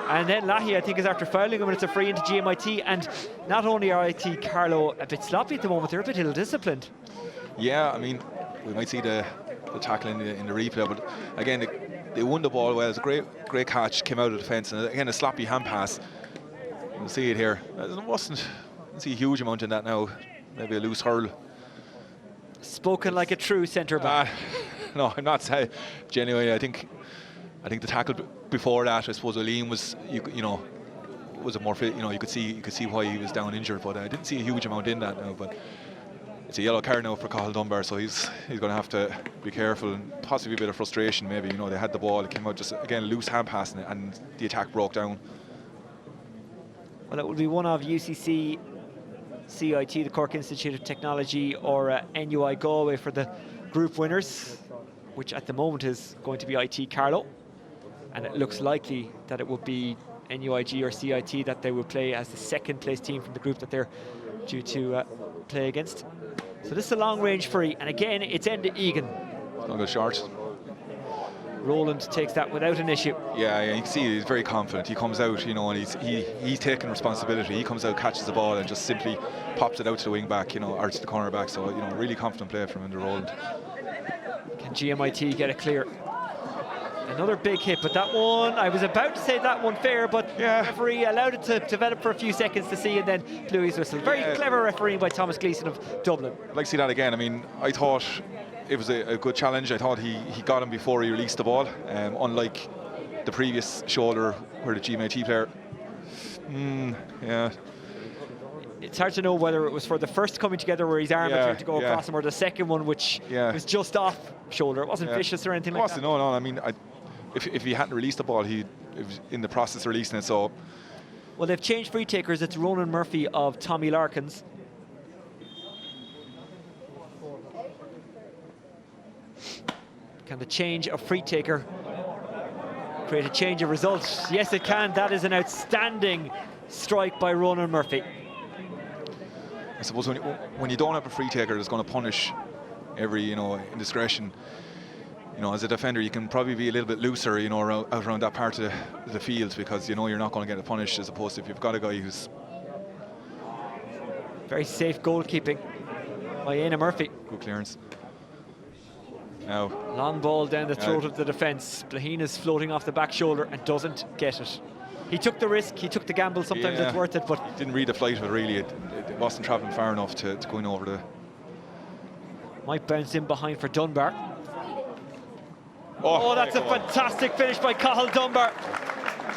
And then Lahey, I think, is after fouling him, and it's a free into GMIT. And not only are IT Carlow a bit sloppy at the moment, they're a bit ill-disciplined. Yeah, I mean, we might see the tackle in the replay, but again, they won the ball well. It was a great catch, came out of defence, and again a sloppy hand pass. You'll see it here. I didn't see a huge amount in that now. Maybe a loose hurl. Spoken like a true centre back. No, I'm not saying. Genuinely, I think the tackle before that, I suppose Liam was, you know, was a more fit. You know, you could see why he was down injured, but I didn't see a huge amount in that now. But it's a yellow card now for Cathal Dunbar, so he's going to have to be careful, and possibly a bit of frustration maybe. You know, they had the ball, it came out just again a loose hand pass, and the attack broke down. Well, it will be one of UCC, CIT, the Cork Institute of Technology, or NUI Galway for the group winners, which at the moment is going to be IT Carlow, and it looks likely that it will be NUIG or CIT that they will play as the second place team from the group that they're due to play against. So this is a long range free, and again it's Enda Egan. Not good short. Roland takes that without an issue. Yeah, you can see he's very confident. He comes out, you know, and he's taking responsibility. He comes out, catches the ball, and just simply pops it out to the wing back, you know, or to the corner back. So, you know, really confident play from Enda Roland. Can GMIT get it clear? Another big hit, but that one, I was about to say that one fair, but yeah, the referee allowed it to develop for a few seconds to see, and then blew his whistle. Very clever refereeing by Thomas Gleeson of Dublin. I'd like to see that again. I mean, I thought it was a good challenge. I thought he got him before he released the ball, unlike the previous shoulder where the GMIT player. Yeah. It's hard to know whether it was for the first coming together where his arm appeared to go across him, or the second one which was just off shoulder. It wasn't vicious or anything like that. No. I mean, if he hadn't released the ball, he was in the process of releasing it. So, well, they've changed free takers. It's Ronan Murphy of Tommy Larkins. Can the change of free taker create a change of results? Yes, it can. That is an outstanding strike by Ronan Murphy. I suppose when you don't have a free taker that's going to punish every, you know, indiscretion, you know, as a defender you can probably be a little bit looser, you know, around that part of the field, because you know you're not going to get it punished, as opposed to if you've got a guy who's very safe goalkeeping by Éanna Murphy. Good clearance. Now long ball down the throat of the defence. Blahina's floating off the back shoulder and doesn't get it. He took the risk, he took the gamble. Sometimes it's worth it, but he didn't read the flight of it really. It wasn't travelling far enough to go in over the. Might bounce in behind for Dunbar. Oh, that's a fantastic finish by Cathal Dunbar.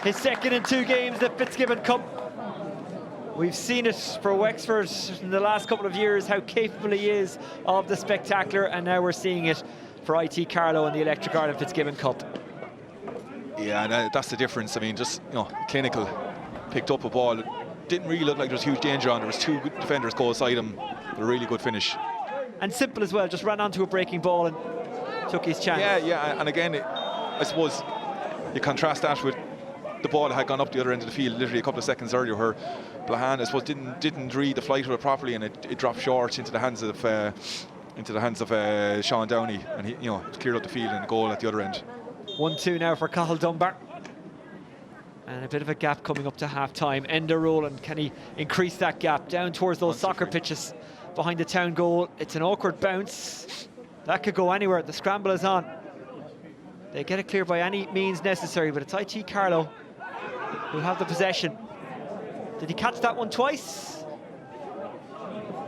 His second in 2 games, the Fitzgibbon Cup. We've seen it for Wexford in the last couple of years, how capable he is of the spectacular, and now we're seeing it for IT Carlow in the Electric Ireland Fitzgibbon Cup. Yeah, and that's the difference. I mean, just, you know, clinical, picked up a ball. It didn't really look like there was huge danger on. There was 2 good defenders go aside him. A really good finish. And simple as well, just ran onto a breaking ball and took his chance. Yeah, and again, I suppose you contrast that with the ball had gone up the other end of the field literally a couple of seconds earlier, where Blahan, I suppose, didn't read the flight of it properly, and it dropped short into the hands of Sean Downey, and he, you know, cleared up the field and a goal at the other end. 1-2 now for Cathal Dunbar. And a bit of a gap coming up to half-time. Enda Roland, can he increase that gap down towards those soccer pitches behind the town goal? It's an awkward bounce. That could go anywhere. The scramble is on. They get it clear by any means necessary, but it's IT Carlow who have the possession. Did he catch that one twice?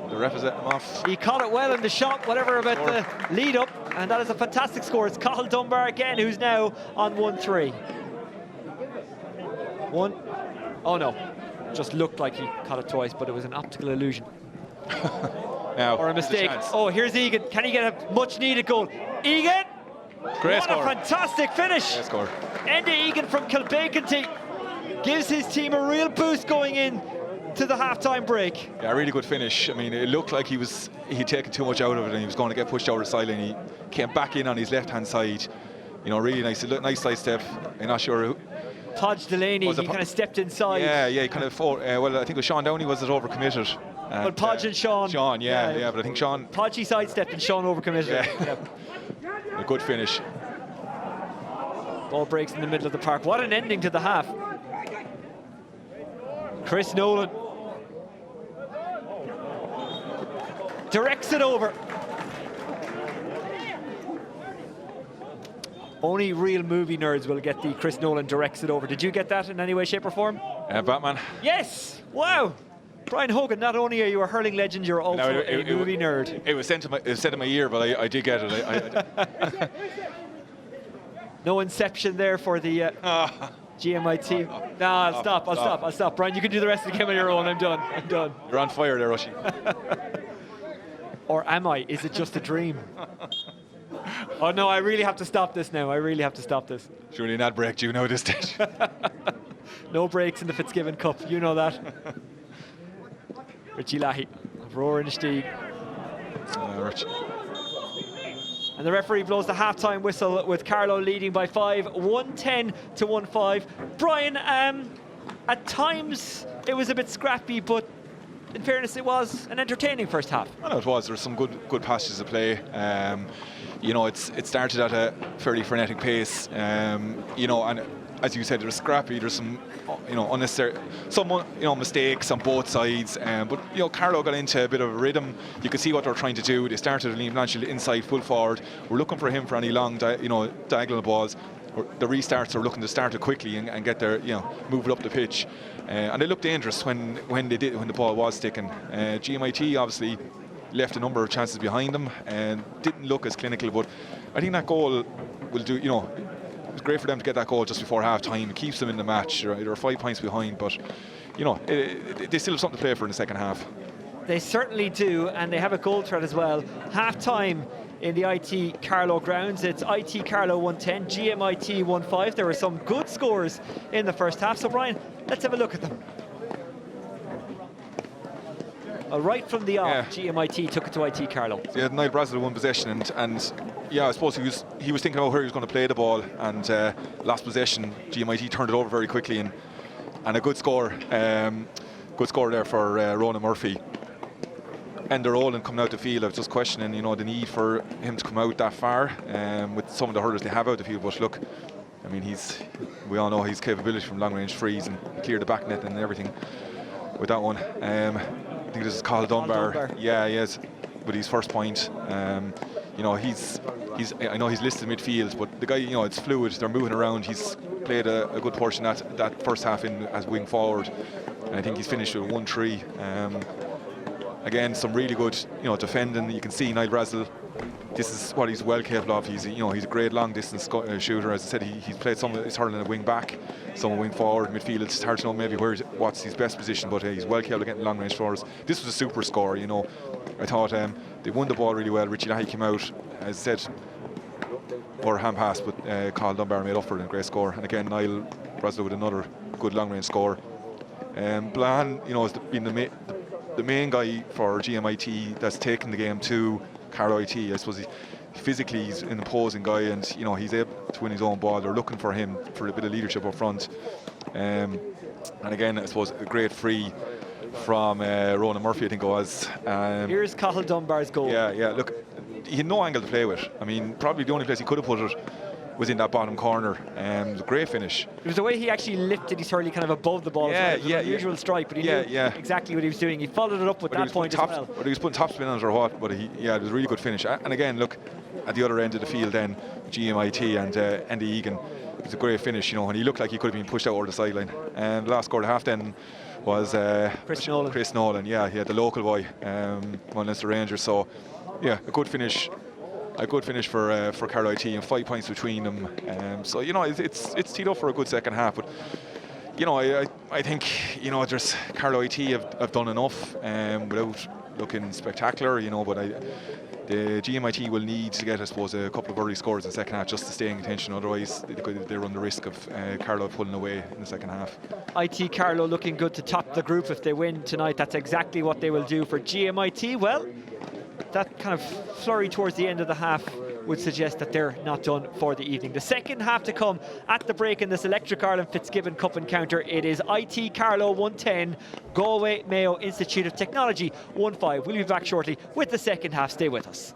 The ref is letting him off. He caught it well in the shot, whatever about the lead up, and that is a fantastic score. It's Cathal Dunbar again, who's now on 1-3. Oh no, just looked like he caught it twice, but it was an optical illusion. Now, or a mistake. Oh, here's Egan. Can he get a much needed goal? Egan! Great score. What a fantastic finish. Great score. Enda Egan from Kilbeaconty gives his team a real boost going in to the half-time break. Yeah, really good finish. I mean, it looked like he'd taken too much out of it and he was going to get pushed over the sideline. He came back in on his left-hand side. You know, really nice side step. I'm not sure who. Podge Delaney, he kind of stepped inside. Yeah, he kind of fought. Well, I think it was Sean Downey was overcommitted. Well, Podge and Sean. Sean, yeah, but I think Sean. Podge sidestepped and Sean overcommitted. Yeah. A good finish. Ball breaks in the middle of the park. What an ending to the half. Chris Nolan directs it over. Only real movie nerds will get the Chris Nolan directs it over. Did you get that in any way, shape or form? Batman. Yes! Wow! Brian Hogan, not only are you a hurling legend, you're also a movie nerd. It was sent to my ear, but I did get it. No Inception there for the GMIT. No, I'll stop. Brian, you can do the rest of the game on your own. I'm done. You're on fire there, Rushy. Or am I? Is it just a dream? Oh no, I really have to stop this now. Surely an ad break, do you know this stage? No breaks in the Fitzgibbon Cup, you know that. Richie Leahy, roaring the Stieg. And the referee blows the half-time whistle with Carlow leading by 5, 110 to 1-5. Brian, at times it was a bit scrappy, but in fairness, it was an entertaining first half. I know it was. There were some good passages of play. You know, it started at a fairly frenetic pace. You know, and as you said, there was scrappy. There's some, you know, unnecessary, mistakes on both sides. But you know, Carlow got into a bit of a rhythm. You could see what they were trying to do. They started Liam Blanchfield inside, full forward. We're looking for him for any long, diagonal balls. The restarts are looking to start it quickly and get their, move it up the pitch. And they looked dangerous when the ball was sticking. GMIT obviously left a number of chances behind them and didn't look as clinical, but I think that goal will do, it was great for them to get that goal just before half time. It keeps them in the match. They're 5 points behind, but they still have something to play for in the second half. They certainly do, and they have a goal threat as well. Half time in the IT Carlow grounds. It's IT Carlow 110, GMIT 1-5. There were some good scores in the first half. So Brian, let's have a look at them. Right from the off, GMIT took it to IT Carlow. Yeah, Niall Brazel won possession, and yeah, I suppose he was thinking about where he was going to play the ball, and last possession, GMIT turned it over very quickly, and a good score there for Ronan Murphy. And they're all in coming out the field. I was just questioning, the need for him to come out that far with some of the hurlers they have out the field. But look, I mean, we all know his capability from long range frees and clear the back net and everything with that one. I think this is Carl Dunbar. Yeah, yes, with his first point. I know he's listed midfield, but the guy, it's fluid. They're moving around. He's played a good portion that first half in as wing forward. And I think he's finished with 1-3. Again, some really good, defending. You can see Niall Brazel. This is what he's well capable of. He's a great long distance shooter. As I said, he's played some of his hurling at wing back, some wing forward, midfield. It's hard to know maybe what's his best position, but he's well capable of getting long range forwards. This was a super score. I thought they won the ball really well. Richie Leahy came out, as I said, for a hand pass, but Carl Dunbar made up for it in a great score. And again, Niall Brazel with another good long range score. Blahan, has been the main guy for GMIT that's taken the game to Carlow IT. I suppose physically he's an imposing guy, and he's able to win his own ball. They're looking for him for a bit of leadership up front. And again, I suppose a great free from Ronan Murphy, I think it was. Here's Cathal Dunbar's goal. Yeah. Look, he had no angle to play with. I mean, probably the only place he could have put it was in that bottom corner. Great finish. It was the way he actually lifted his hurley kind of above the ball. It was an unusual strike, but he knew exactly what he was doing. He followed it up with that point as well. Whether he was putting top spin on it or what, but it was a really good finish. And again, look, at the other end of the field then, GMIT and Andy Egan, it was a great finish, and he looked like he could have been pushed out over the sideline. And the last score of the half then was Chris Nolan. Chris Nolan, he had the local boy, one Leinster Rangers. So, yeah, a good finish. A good finish for Carlow IT, and 5 points between them. So it's teed up for a good second half. But I think there's Carlow IT have done enough without looking spectacular. But the GMIT will need to get, I suppose, a couple of early scores in the second half just to stay in contention. Otherwise, they run the risk of Carlow pulling away in the second half. IT Carlow looking good to top the group if they win tonight. That's exactly what they will do. For GMIT, well, that kind of flurry towards the end of the half would suggest that they're not done for the evening. The second half to come at the break in this Electric Ireland Fitzgibbon Cup encounter. It is IT Carlow 110, Galway Mayo Institute of Technology 1-5. We'll be back shortly with the second half. Stay with us.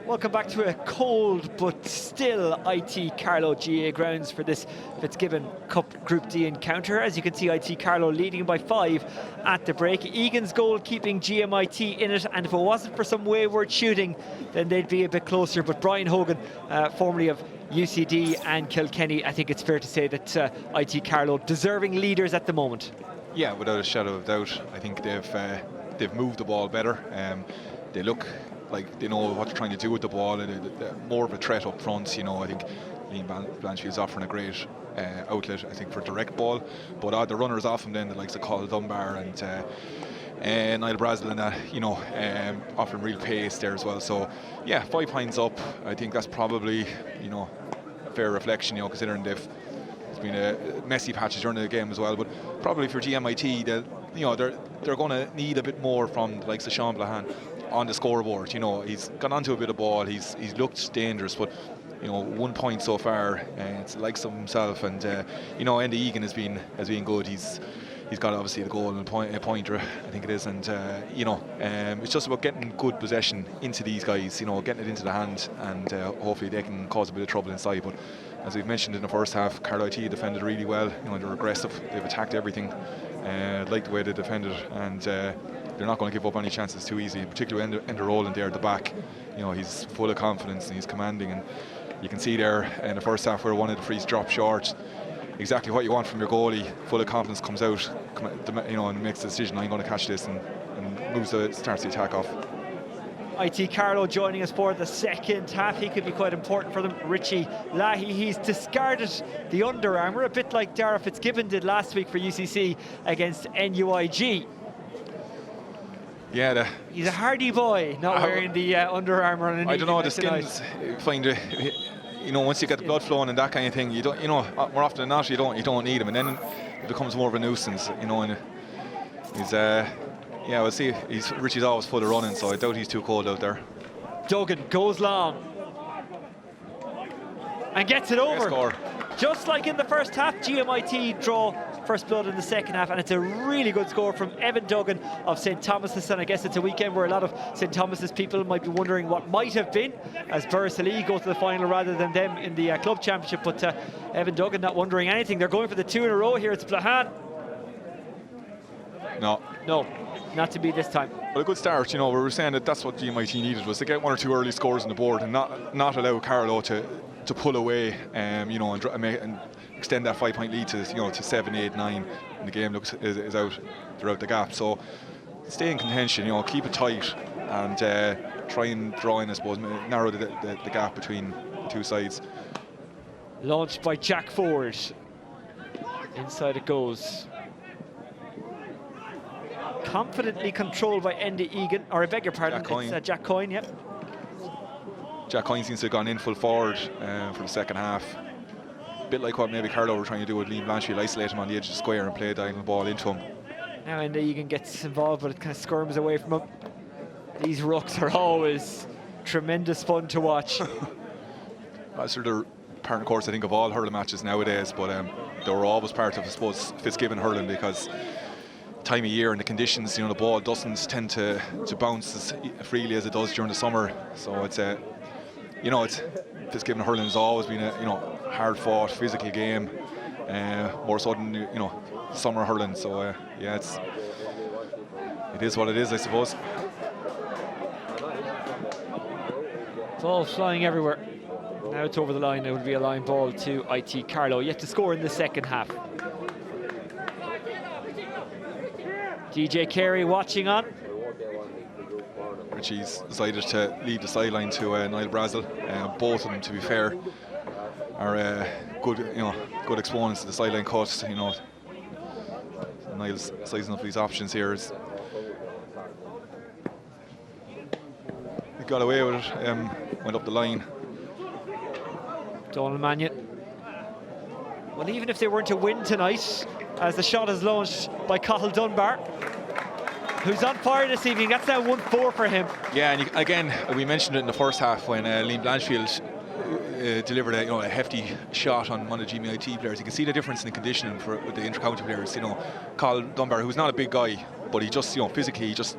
Welcome back to a cold but still IT Carlow GA grounds for this Fitzgibbon Cup Group D encounter. As you can see, IT Carlow leading by 5 at the break. Egan's goal keeping GMIT in it, and if it wasn't for some wayward shooting, then they'd be a bit closer. But Brian Hogan, formerly of UCD and Kilkenny, I think it's fair to say that IT Carlow deserving leaders at the moment. Yeah, without a shadow of doubt. I think they've moved the ball better. They look like they know what they're trying to do with the ball, and they're more of a threat up front. You know, I think Liam Blanchfield's offering a great outlet, I think, for direct ball. But the runners off him then, the likes of Carl Dunbar and Niall Brazel, and you know, offering real pace there as well. So yeah, 5 points up. I think that's probably, you know, a fair reflection, you know, considering it's been a messy patches during the game as well. But probably for GMIT, they're going to need a bit more from the likes of Sean Blahan on the scoreboard. You know, he's gone onto a bit of ball, he's looked dangerous, but 1 point so far. It's the likes of himself, and Enda Egan has been good. He's got obviously the goal and a pointer, I think it is, and it's just about getting good possession into these guys, getting it into the hand, and hopefully they can cause a bit of trouble inside. But as we've mentioned in the first half, Carlow IT defended really well. They're aggressive, they've attacked everything. Like the way they defended, and they're not going to give up any chances too easily, particularly Enda Rowland there at the back. He's full of confidence and he's commanding, and you can see there in the first half where one of the frees dropped short. Exactly what you want from your goalie, full of confidence, comes out, and makes the decision, I'm going to catch this, and starts the attack off. IT Carlow joining us for the second half. He could be quite important for them. Richie Lahy, he's discarded the Under Armour, a bit like Dara Fitzgibbon did last week for UCC against NUIG. Yeah, he's a hardy boy, not wearing the Under Armour on an I don't know, the skins find it. Once you get the blood flowing and that kind of thing, you don't. More often than not, you don't need him, and then it becomes more of a nuisance. And he's yeah, we'll see. Richie's always full of running, so I doubt he's too cold out there. Duggan goes long and gets it over. Score. Just like in the first half, GMIT draw first blood in the second half, and it's a really good score from Evan Duggan of St. Thomas's. And I guess it's a weekend where a lot of St. Thomas's people might be wondering what might have been, as Burrisley go to the final rather than them in the club championship. But Evan Duggan not wondering anything. They're going for the 2 in a row here. It's Blahan. No, not to be this time. But a good start. We were saying that's what GMIT needed, was to get 1 or 2 early scores on the board and not allow Carlow to pull away, and extend that 5-point lead to 7, 8, 9, and the game is out throughout the gap. So stay in contention, keep it tight, and try and draw in, I suppose, narrow the gap between the two sides. Launched by Jack Ford. Inside it goes. Confidently controlled by Enda Egan, or I beg your pardon, it's Jack Coyne, yep. Jack Coyne seems to have gone in full forward for the second half. A bit like what maybe Carlow were trying to do with Liam Blanchfield, isolate him on the edge of the square and play a diagonal ball into him. Now Enda Egan gets involved, but it kind of squirms away from him. These rucks are always tremendous fun to watch. That's sort of part and course, I think, of all hurling matches nowadays, but they were always part of, I suppose, Fitzgibbon hurling, because time of year and the conditions, the ball doesn't tend to bounce as freely as it does during the summer. So it's Fitzgibbon hurling has always been a hard-fought, physical game, more so than summer hurling. So yeah, it is what it is, I suppose. Ball flying everywhere. Now it's over the line. It would be a line ball to IT Carlow. Yet to score in the second half. DJ Carey watching on. Richie's decided to leave the sideline to Niall Brazel. Both of them, to be fair, are good exponents of the sideline cut. Niall's sizing up these options here. He got away with it. Went up the line. Donald Mannion. Well, even if they weren't to win tonight, as the shot is launched by Cathal Dunbar, who's on fire this evening. That's now 1-4 for him. Yeah, and again, we mentioned it in the first half when Liam Blanchfield delivered a hefty shot on one of the GMIT players. You can see the difference in the conditioning with the inter-county players. Cathal Dunbar, who's not a big guy, but he just physically just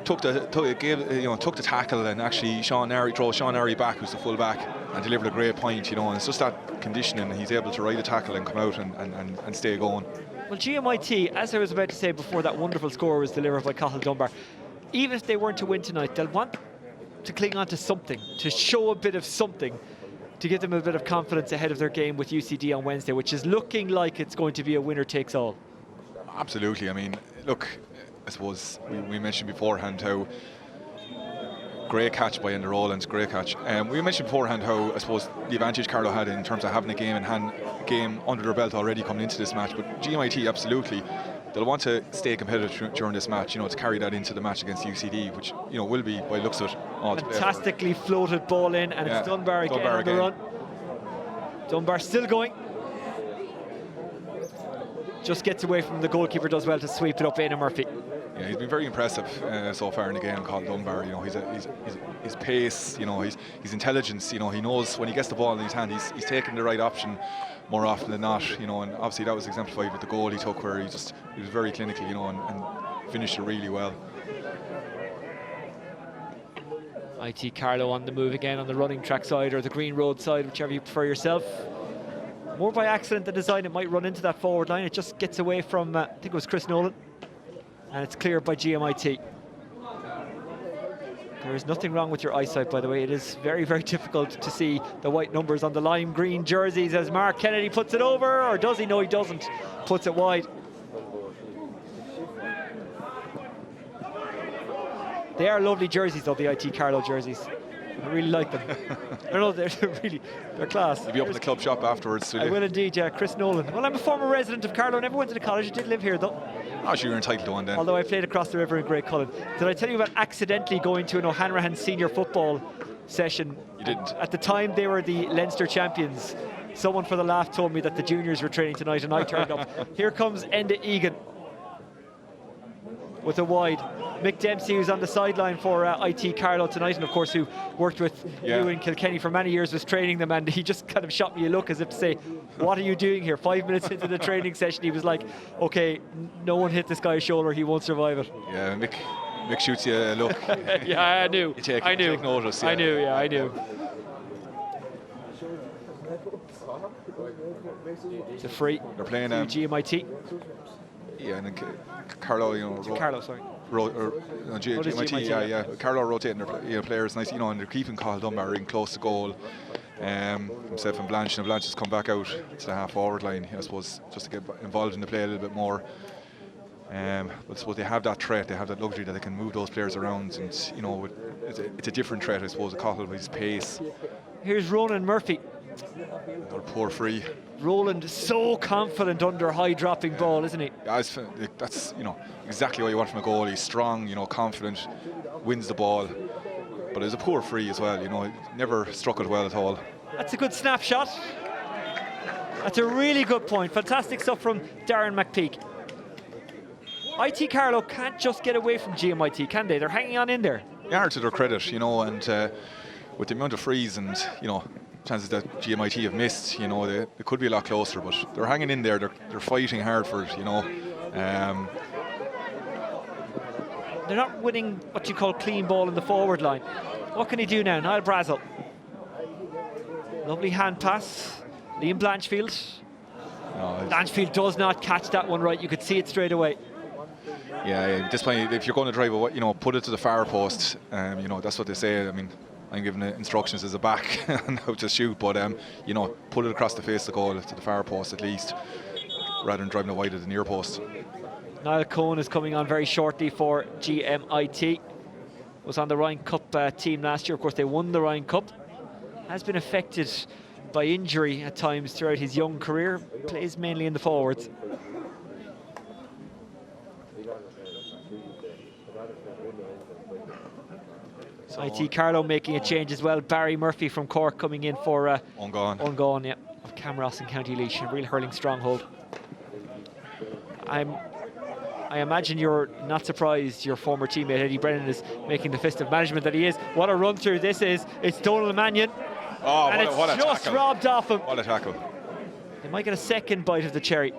took the tackle, and actually Sean Nary back, who's the full back, and delivered a great point. And it's just that conditioning. He's able to ride the tackle and come out and stay going. Well, GMIT, as I was about to say before that wonderful score was delivered by Cathal Dunbar, even if they weren't to win tonight, they'll want to cling on to something, to show a bit of something, to give them a bit of confidence ahead of their game with UCD on Wednesday, which is looking like it's going to be a winner takes all. Absolutely. I mean, look, I suppose we mentioned beforehand how great catch by Enda Rowland, great catch. We mentioned beforehand how, I suppose, the advantage Carlow had in terms of having a game in hand, game under their belt already coming into this match. But GMIT, absolutely, they'll want to stay competitive during this match, to carry that into the match against UCD, which, will be, by the looks of it, fantastically floated ball in, and it's Dunbar again on the run. Dunbar still going. Just gets away from the goalkeeper, does well to sweep it up. Éanna Murphy. Yeah, he's been very impressive so far in the game called Dunbar. You know, his pace, you know, his intelligence. You know, he knows when he gets the ball in his hand, he's taking the right option more often than not. You know, and obviously that was exemplified with the goal he took, where he was very clinical. You know, and finished it really well. IT Carlow on the move again on the running track side or the green road side, whichever you prefer yourself. More by accident than design, it might run into that forward line. It just gets away from, I think it was Chris Nolan, and it's cleared by GMIT. There is nothing wrong with your eyesight, by the way. It is very, very difficult to see the white numbers on the lime green jerseys as Mark Kennedy puts it over, or does he? No, he doesn't. Puts it wide. They are lovely jerseys, though, the IT Carlow jerseys. I really like them. I don't know, they're class. You'll be up in the club shop afterwards, will you? I will indeed, yeah. Chris Nolan. Well, I'm a former resident of Carlow. Never went to the college. I did live here, though. Oh, sure, you're entitled to one then. Although I played across the river in Great Cullen. Did I tell you about accidentally going to an O'Hanrahan senior football session? You didn't. At the time, they were the Leinster champions. Someone for the laugh told me that the juniors were training tonight, and I turned up. Here comes Enda Egan with a wide. Mick Dempsey, who's on the sideline for IT Carlow tonight, and of course who worked with you in Kilkenny for many years, was training them, and he just kind of shot me a look as if to say, what are you doing here? 5 minutes into the training session, he was like, okay, no one hit this guy's shoulder, he won't survive it. Yeah, Mick shoots you a look. Yeah, I knew. I knew. Take notice. Yeah. I knew, yeah, I knew. It's a free. They're playing GMIT. Yeah, and then Carlow, you know. Carlow, sorry. GMIT, yeah. Carlow rotating their players nice, you know, and they're keeping Cathal Dunbar in close to goal. Himself and Blanche has come back out to the half forward line, I suppose, just to get involved in the play a little bit more. But I suppose they have that threat, they have that luxury that they can move those players around, and you know, it's a different threat, I suppose, of Cathal with his pace. Here's Ronan Murphy. Another poor free. Roland is so confident under high dropping ball, isn't he? Yeah, that's, you know, exactly what you want from a goalie. He's strong, you know, confident, wins the ball. But it's a poor free as well, you know, never struck it well at all. That's a good snapshot. That's a really good point. Fantastic stuff from Darren McPeak. IT Carlow can't just get away from GMIT, can they? They're hanging on in there. They are, to their credit, you know, and with the amount of frees and, you know, chances that GMIT have missed, you know, they could be a lot closer, but they're hanging in there, they're fighting hard for it, you know. They're not winning what you call clean ball in the forward line. What can he do now? Niall Brazel. Lovely hand pass. Liam Blanchfield. No, Blanchfield does not catch that one right. You could see it straight away. Yeah, this point, if you're going to drive it, you know, put it to the far post. You know, that's what they say. I mean, I'm giving the instructions as a back on how to shoot, but you know, put it across the face of the goal to the far post at least, rather than driving it wide at the near post. Niall Cohen is coming on very shortly for GMIT. Was on the Ryan Cup team last year. Of course, they won the Ryan Cup. Has been affected by injury at times throughout his young career. Plays mainly in the forwards. So IT Carlow making a change as well. Barry Murphy from Cork coming in for Ungone, yeah, of Camross and County Laois, a real hurling stronghold. I imagine you're not surprised your former teammate Eddie Brennan is making the fist of management that he is. What a run through this is. It's Donald Mannion. Oh, and what it's just robbed off him. What a tackle. They might get a second bite of the cherry.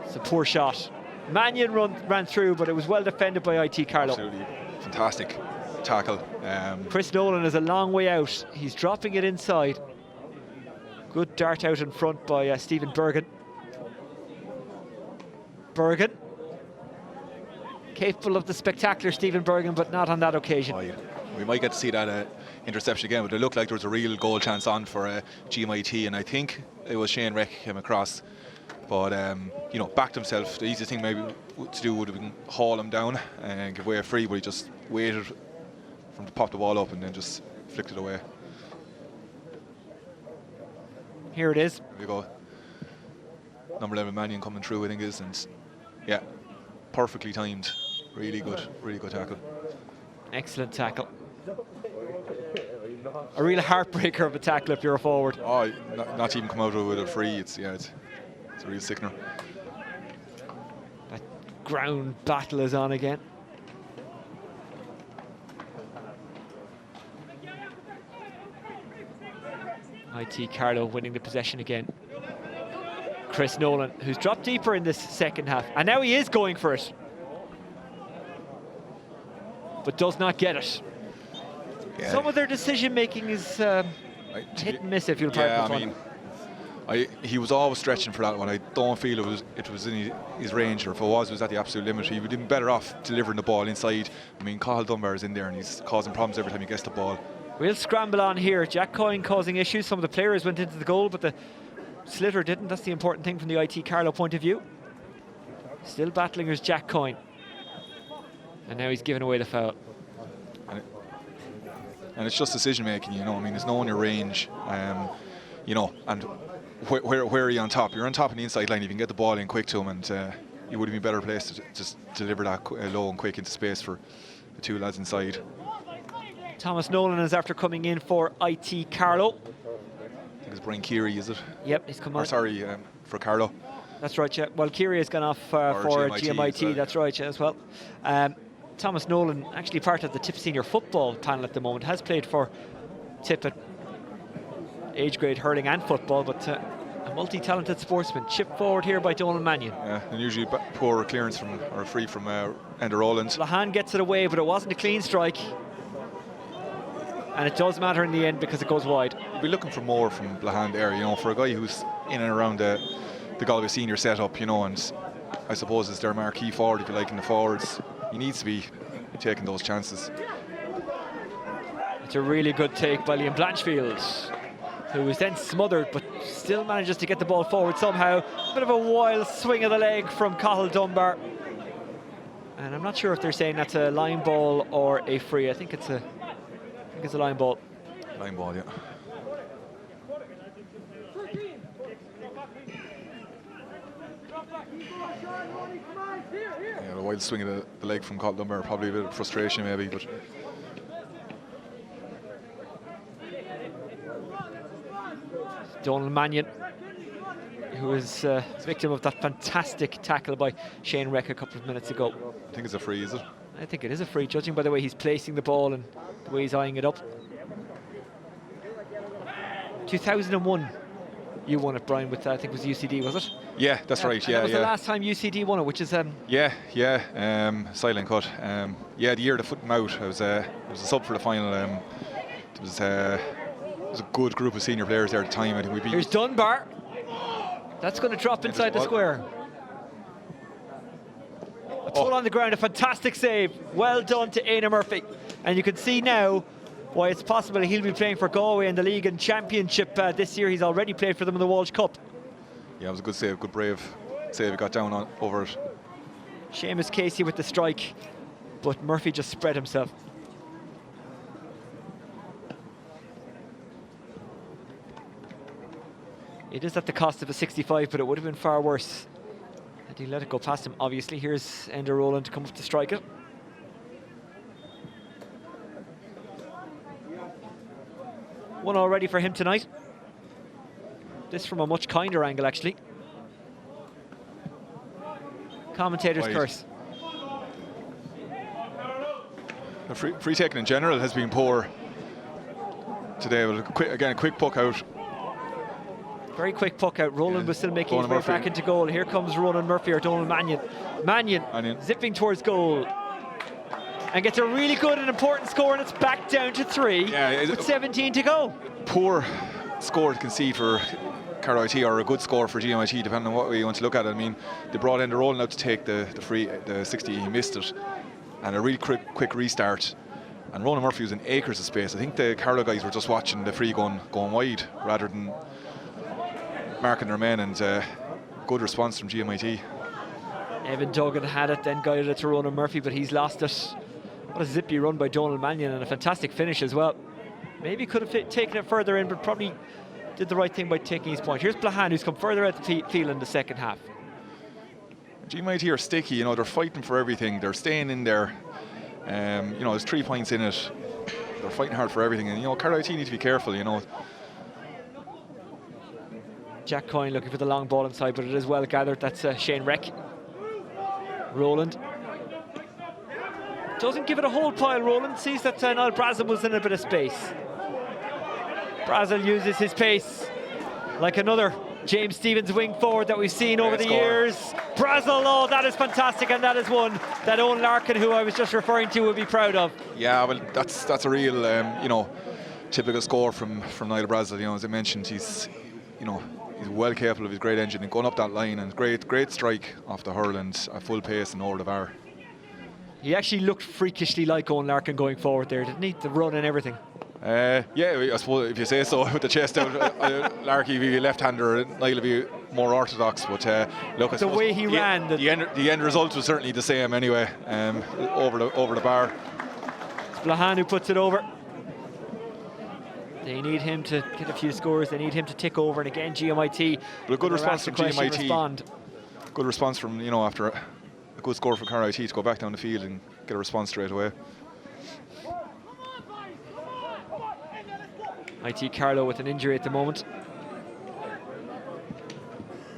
It's a poor shot. Mannion ran through, but it was well defended by IT Carlow. Absolutely fantastic tackle. Chris Nolan is a long way out. He's dropping it inside. Good dart out in front by Stephen Bergen. Bergen. Capable of the spectacular Stephen Bergen, but not on that occasion. We might get to see that interception again, but it looked like there was a real goal chance on for GMIT, and I think it was Shane Reck came across, but you know, backed himself. The easiest thing maybe to do would have been haul him down and give away a free, but he just waited for him to pop the ball up and then just flicked it away. Here it is. There we go. Number 11 Mannion coming through, I think it is, and yeah, perfectly timed. Really good tackle. Excellent tackle. A real heartbreaker of a tackle if you're a forward. Oh, not to even come out with a free. It's a real sickener. That ground battle is on again. IT Carlow winning the possession again. Chris Nolan, who's dropped deeper in this second half, and now he is going for it, but does not get it. Yeah. Some of their decision making is hit and miss, if you'll pardon the fun. He was always stretching for that one. I don't feel it was in his range, or if it was at the absolute limit. He would have been better off delivering the ball inside. I mean, Cathal Dunbar is in there and he's causing problems every time he gets the ball. We'll scramble on here. Jack Coyne causing issues. Some of the players went into the goal, but the Slitter didn't. That's the important thing from the IT Carlow point of view. Still battling is Jack Coyne. And now he's giving away the foul. And it's just decision making, you know. I mean, there's no one in your range, you know, and where are you on top? You're on top of the inside line. You can get the ball in quick to him, and you would have been better placed to just deliver that low and quick into space for the two lads inside. Thomas Nolan is after coming in for IT Carlow. I think it's Brian Keary, is it? Yep, he's come on. Sorry, for Carlow. That's right, yeah. Well, Keary has gone off for GMIT, that's right, yeah, as well. Thomas Nolan, actually part of the Tip Senior Football panel at the moment, has played for Tip at age grade hurling and football, but a multi-talented sportsman. Chip forward here by Donald Mannion. Yeah, and usually poor clearance from, or free from Ender Rowland. Lahan gets it away, but it wasn't a clean strike. And it does matter in the end because it goes wide. You'll be looking for more from Lahan there, you know, for a guy who's in and around the Galway senior setup, you know, and I suppose it's their marquee forward, if you like, in the forwards. He needs to be taking those chances. It's a really good take by Liam Blanchfield, who was then smothered but still manages to get the ball forward somehow. A bit of a wild swing of the leg from Cathal Dunbar. And I'm not sure if they're saying that's a line ball or a free. I think it's a line ball. Line ball, yeah. Yeah, the wild swing of the leg from Cathal Dunbar, probably a bit of frustration maybe, but Donald Mannion, who was victim of that fantastic tackle by Shane Reck a couple of minutes ago. I think it's a free, is it? I think it is a free, judging by the way he's placing the ball and the way he's eyeing it up. 2001, you won it, Brian, with I think it was UCD, was it? Yeah, that's right. Yeah, that was the last time UCD won it, which is silent cut. Yeah, the year the foot and out, I was a sub for the final. It was a good group of senior players there at the time. I think we beat. Here's Dunbar. That's going to drop inside the square. A pull on the ground, a fantastic save. Well done to Éanna Murphy. And you can see now why it's possible he'll be playing for Galway in the league and championship this year. He's already played for them in the Walsh Cup. Yeah, it was a good save, good brave save. He got down over it. Seamus Casey with the strike, but Murphy just spread himself. It is at the cost of a 65, but it would have been far worse had he let it go past him. Obviously, here's Ender Rowland to come up to strike it. One already for him tonight. This from a much kinder angle, actually. Commentator's curse. The free taking in general has been poor today. But a quick puck out. Very quick puck out. Rowland was still making his way back into goal. Here comes Ronan Murphy or Donald Mannion. Mannion zipping towards goal. And gets a really good and important score, and it's back down to 3 with 17 to go. Poor score to concede for Carlow IT, or a good score for GMIT, depending on what way you want to look at it. I mean, they brought in the Rowland out to take the 60, he missed it. And a really quick restart. And Ronan Murphy was in acres of space. I think the Carlow guys were just watching the free going wide rather than marking their men, and good response from GMIT. Evan Duggan had it, then guided it to Ronan Murphy, but he's lost it. What a zippy run by Donald Mannion, and a fantastic finish as well. Maybe could have taken it further in, but probably did the right thing by taking his point. Here's Blahan, who's come further out the field in the second half. GMIT are sticky, you know, they're fighting for everything. They're staying in there. You know, there's 3 points in it. They're fighting hard for everything, and you know, Carlow IT need to be careful, you know. Jack Coyne looking for the long ball inside, but it is well gathered. That's Shane Reck. Rowland doesn't give it a whole pile. Rowland sees that Niall Braslam was in a bit of space. Brazil uses his pace like another James Stephens wing forward that we've seen over the years. Brazil, oh, that is fantastic, and that is one that Owen Larkin, who I was just referring to, would be proud of. Yeah, well, that's a real, you know, typical score from Niall Brazil. You know, as I mentioned, he's well capable of his great engine and going up that line, and great strike off the hurl and a full pace and over the bar. He actually looked freakishly like Owen Larkin going forward there, didn't he? The run and everything. Yeah, I suppose if you say so, with the chest out, Larky would be left-hander, Niall would be more orthodox. But look, I the way he ran, the end result was certainly the same anyway. Over the bar. It's Blahan who puts it over. They need him to get a few scores. They need him to tick over, and again, GMIT. But a good response from GMIT. Good response from, you know, after a good score from Carlow IT to go back down the field and get a response straight away. IT Carlow with an injury at the moment.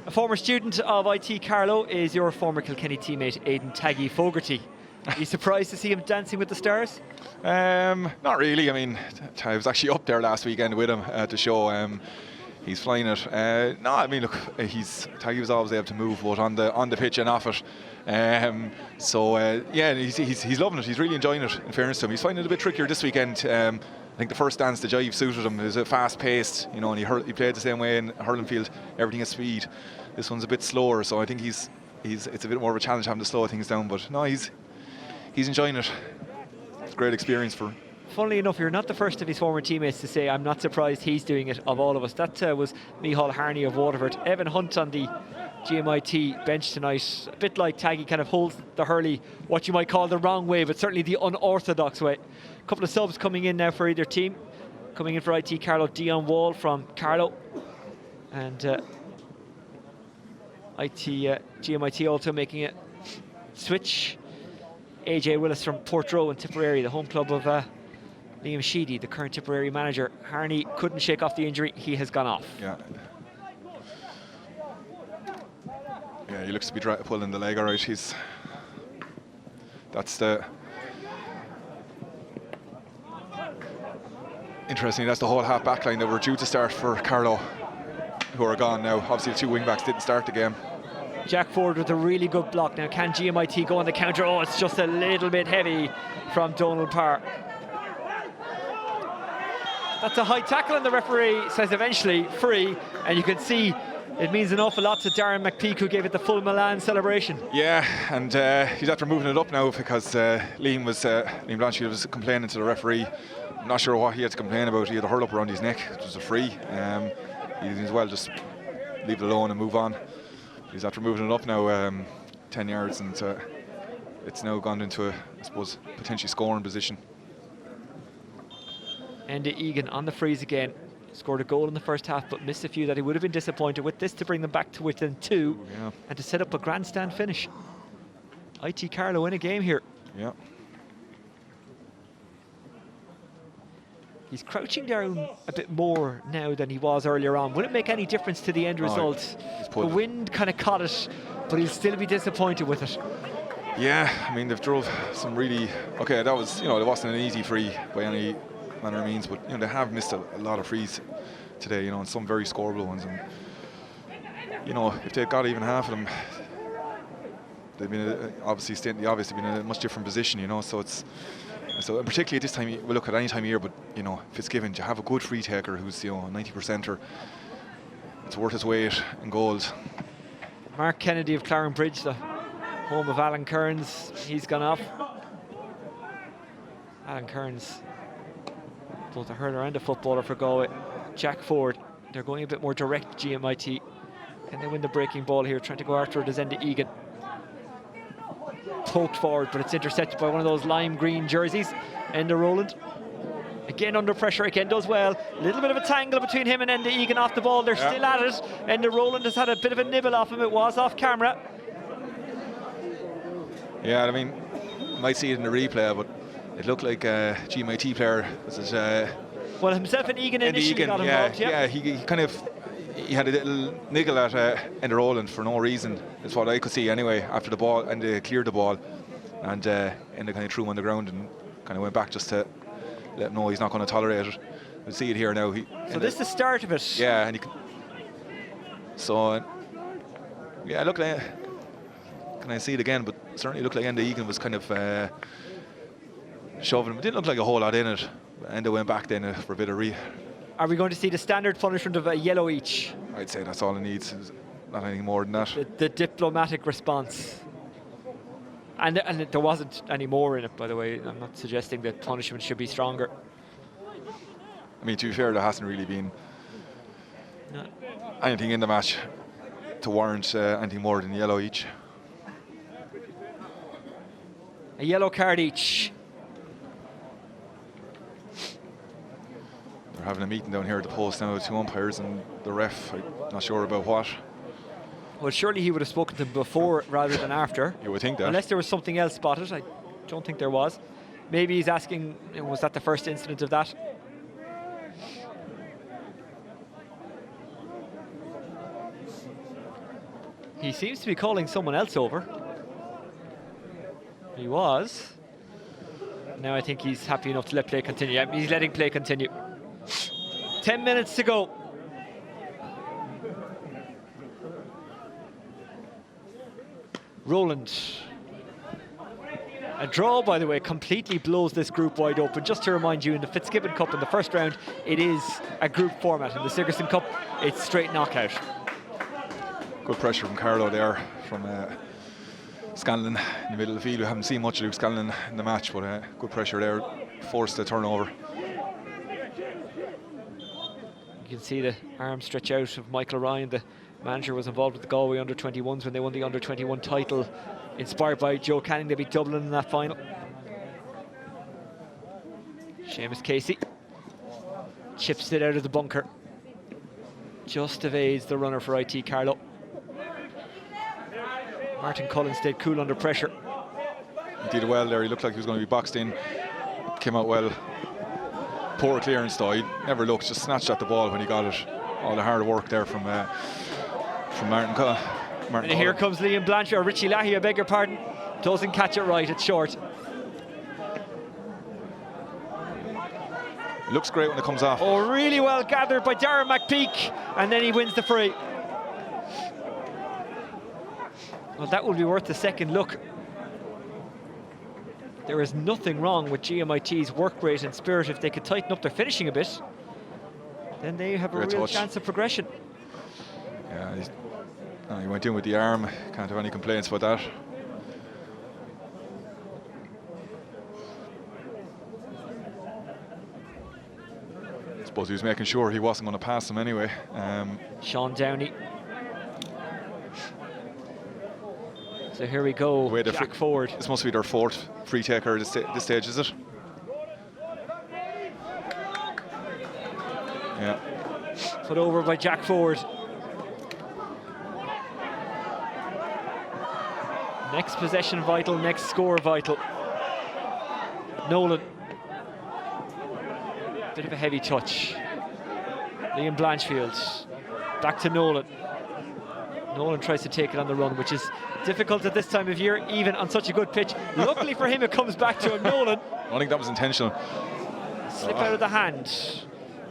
A former student of IT Carlow is your former Kilkenny teammate Aidan Taggy Fogarty. Are you surprised to see him dancing with the stars? Not really. I mean, I was actually up there last weekend with him at the show. He's flying it. No, I mean, look, Taggy was always able to move both on the pitch and off it. Yeah, he's loving it. He's really enjoying it, in fairness to him. He's finding it a bit trickier this weekend. I think the first dance, the jive suited him. It was a fast-paced, you know, and he played the same way in hurling field, everything at speed. This one's a bit slower, so I think it's a bit more of a challenge having to slow things down. But no, he's enjoying it. It's a great experience for him. Funnily enough, you're not the first of his former teammates to say, I'm not surprised he's doing it, of all of us. That was Micheál Harney of Waterford. Evan Hunt on the GMIT bench tonight. A bit like Taggy, kind of holds the hurley, what you might call the wrong way, but certainly the unorthodox way. A couple of subs coming in now for either team. Coming in for IT Carlow, Dion Wall from Carlow. And GMIT also making a switch. AJ Willis from Portroe in Tipperary, the home club of Liam Sheedy, the current Tipperary manager. Harney couldn't shake off the injury. He has gone off. Yeah, he looks to be pulling the leg all right. Interesting, that's the whole half back line that were due to start for Carlow, who are gone now. Obviously the two wing backs didn't start the game. Jack Ford with a really good block. Now can GMIT go on the counter? Oh, it's just a little bit heavy from Donald Parr. That's a high tackle, and the referee says eventually free, and you can see it means an awful lot to Darren McPeak, who gave it the full Milan celebration. Yeah, and he's after moving it up now because Liam Blanchfield was complaining to the referee. I'm not sure what he had to complain about. He had a hurl up around his neck. It was a free. He did as well just leave it alone and move on. He's after moving it up now 10 yards, and it's now gone into I suppose, potentially scoring position. Enda Egan on the freeze again. Scored a goal in the first half, but missed a few that he would have been disappointed with. This to bring them back to within 2, and to set up a grandstand finish. IT Carlow in a game here. Yeah. He's crouching down a bit more now than he was earlier on. Would it make any difference to the end result? The wind kind of caught it, but he'll still be disappointed with it. Yeah, I mean, they've drove some really... Okay, that was, you know, it wasn't an easy free by any manner of means, but, you know, they have missed a lot of frees today, you know, and some very scoreable ones. And, you know, if they'd got even half of them, they've been obviously stating the obvious, they've been in a much different position, you know, so it's... So particularly at this time, we look at any time of year, but, you know, Fitzgibbon, to have a good free taker who's, you know, 90%er, it's worth his weight in gold. Mark Kennedy of Clarenbridge, the home of Alan Kearns, he's gone off. Alan Kearns, both a hurler and a footballer for Galway. Jack Ford, they're going a bit more direct, GMIT. Can they win the breaking ball here? Trying to go after it is Enda Egan. Poked forward, but it's intercepted by one of those lime green jerseys. Enda Rowland again under pressure, again does well. A little bit of a tangle between him and Enda Egan off the ball. They're still at it. Enda Rowland has had a bit of a nibble off him. It was off camera. Yeah, I mean, you might see it in the replay, but it looked like a GMIT player. Well, himself and Egan initially got involved. Yeah, he kind of... He had a little niggle at Enda Rowland for no reason. That's what I could see anyway, after the ball, and they cleared the ball. And Enda kind of threw him on the ground and kind of went back just to let him know he's not going to tolerate it. We'll see it here now. So this is the start of it. Yeah, and you can. So, yeah, look like. Can I see it again? But certainly looked like Enda Egan was kind of shoving him. It didn't look like a whole lot in it. Enda went back then for a bit of Are we going to see the standard punishment of a yellow each? I'd say that's all it needs. Not anything more than that. The diplomatic response. And there wasn't any more in it, by the way. I'm not suggesting that punishment should be stronger. I mean, to be fair, there hasn't really been anything in the match to warrant anything more than yellow each. A yellow card each. They're having a meeting down here at the post now, 2 umpires and the ref. I'm not sure about what. Well, surely he would have spoken to them before rather than after. You would think that. Unless there was something else spotted. I don't think there was. Maybe he's asking, was that the first incident of that? He seems to be calling someone else over. He was. Now I think he's happy enough to let play continue. Yeah, he's letting play continue. 10 minutes to go. Roland. A draw, by the way, completely blows this group wide open. Just to remind you, in the Fitzgibbon Cup in the first round, it is a group format. In the Sigerson Cup, it's straight knockout. Good pressure from Carlow there, from Scanlon in the middle of the field. We haven't seen much of Luke Scanlon in the match, but good pressure there, forced the turnover. You can see the arm stretch out of Michael Ryan. The manager was involved with the Galway under-21s when they won the under-21 title, inspired by Joe Canning. They beat Dublin in that final. Seamus Casey chips it out of the bunker. Just evades the runner for IT Carlow. Martin Cullen stayed cool under pressure. He did well there. He looked like he was going to be boxed in. Came out well. Poor clearance though. He never looked, just snatched at the ball when he got it. All the hard work there from Martin Cullen. And here comes Liam Blanchard, or Richie Lahey, I beg your pardon. Doesn't catch it right, it's short. It looks great when it comes off. Oh, really well gathered by Darren McPeak, and then he wins the free. Well, that will be worth a second look. There is nothing wrong with GMIT's work rate and spirit. If they could tighten up their finishing a bit, then they have a real chance of progression. Yeah, he went in with the arm. Can't have any complaints about that. I suppose he was making sure he wasn't going to pass him anyway. Sean Downey. So here we go, Jack forward. This must be their 4th free taker at this stage, is it? Yeah. Put over by Jack Ford. Next possession vital, next score vital. Nolan. Bit of a heavy touch. Liam Blanchfield. Back to Nolan. Nolan tries to take it on the run, which is difficult at this time of year, even on such a good pitch. Luckily for him, it comes back to him. Nolan. I don't think that was intentional. Slip out of the hand.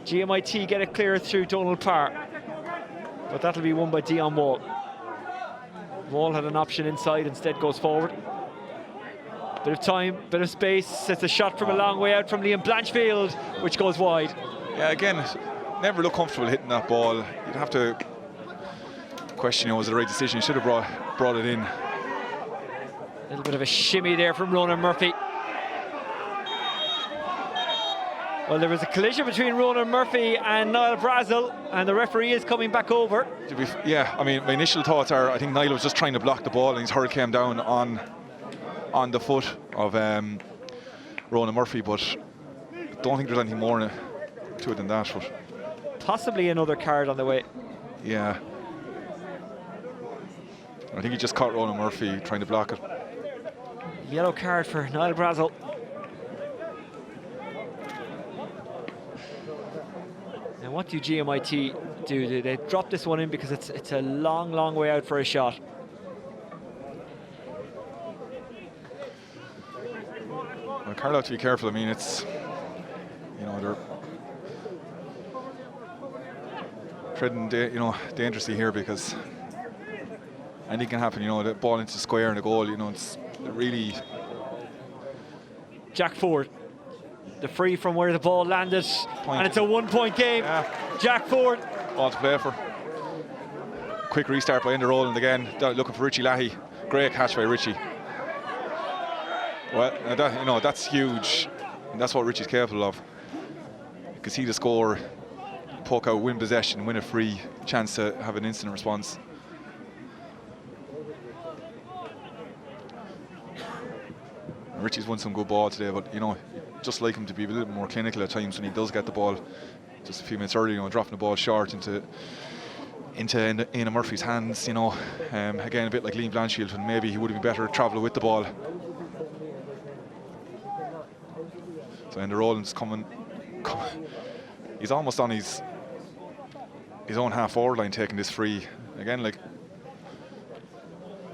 GMIT get it clear through Donald Parr. But that'll be won by Dion Wall. Wall had an option inside, instead goes forward. Bit of time, bit of space. It's a shot from a long way out from Liam Blanchfield, which goes wide. Yeah, again, never looked comfortable hitting that ball. You'd have to question, was it the right decision? He should have brought it in. A little bit of a shimmy there from Ronan Murphy. Well, there was a collision between Ronan Murphy and Niall Brazel, and the referee is coming back over. Yeah, I mean, my initial thoughts are, I think Niall was just trying to block the ball, and his hurl came down on the foot of Ronan Murphy, but I don't think there's anything more to it than that. But possibly another card on the way. Yeah. I think he just caught Ronan Murphy trying to block it. Yellow card for Niall Brazel. And what do GMIT do? Do they drop this one in because it's a long, long way out for a shot? Well, Carlow have to be careful. I mean, it's, you know, treading, dangerously here, because anything can happen. The ball into the square and the goal. It's really. Jack Ford, the free from where the ball landed, and it's a 1-point game. Yeah. Jack Ford. All to play for. Quick restart by Enda Rowland again, looking for Richie Leahy. Great catch by Richie. Well, that's huge. And that's what Richie's capable of. You can see the score, poke out, win possession, win a free, chance to have an instant response. Richie's won some good ball today, but just like him to be a little more clinical at times when he does get the ball. Just a few minutes earlier, dropping the ball short into Ian Murphy's hands. Again, a bit like Liam Blanchfield, and maybe he would have been better at travelling with the ball. So Enda Rowland's coming. He's almost on his own half-forward line, taking this free again.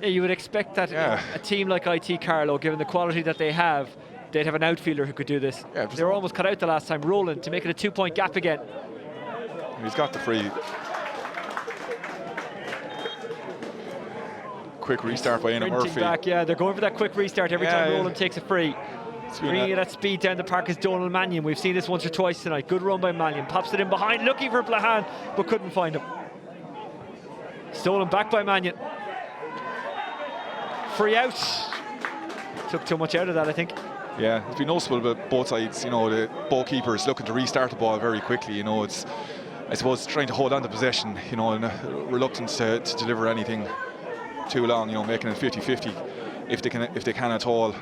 Yeah, you would expect that a team like IT Carlow, given the quality that they have, they'd have an outfielder who could do this. Yeah, they were almost cut out the last time. Rowland to make it a 2-point gap again. He's got the free. Quick restart by Ian Murphy. Back, yeah, they're going for that quick restart every time Rowland takes a free. Bringing it at speed down the park is Donal Mannion. We've seen this once or twice tonight. Good run by Mannion. Pops it in behind, looking for Blahan, but couldn't find him. Stolen back by Mannion. Free out. Took too much out of that, I think. Yeah, it's been noticeable about both sides. The ball keepers looking to restart the ball very quickly. It's, I suppose, trying to hold on to possession. And reluctant to deliver anything too long. Making it 50-50 if they can at all.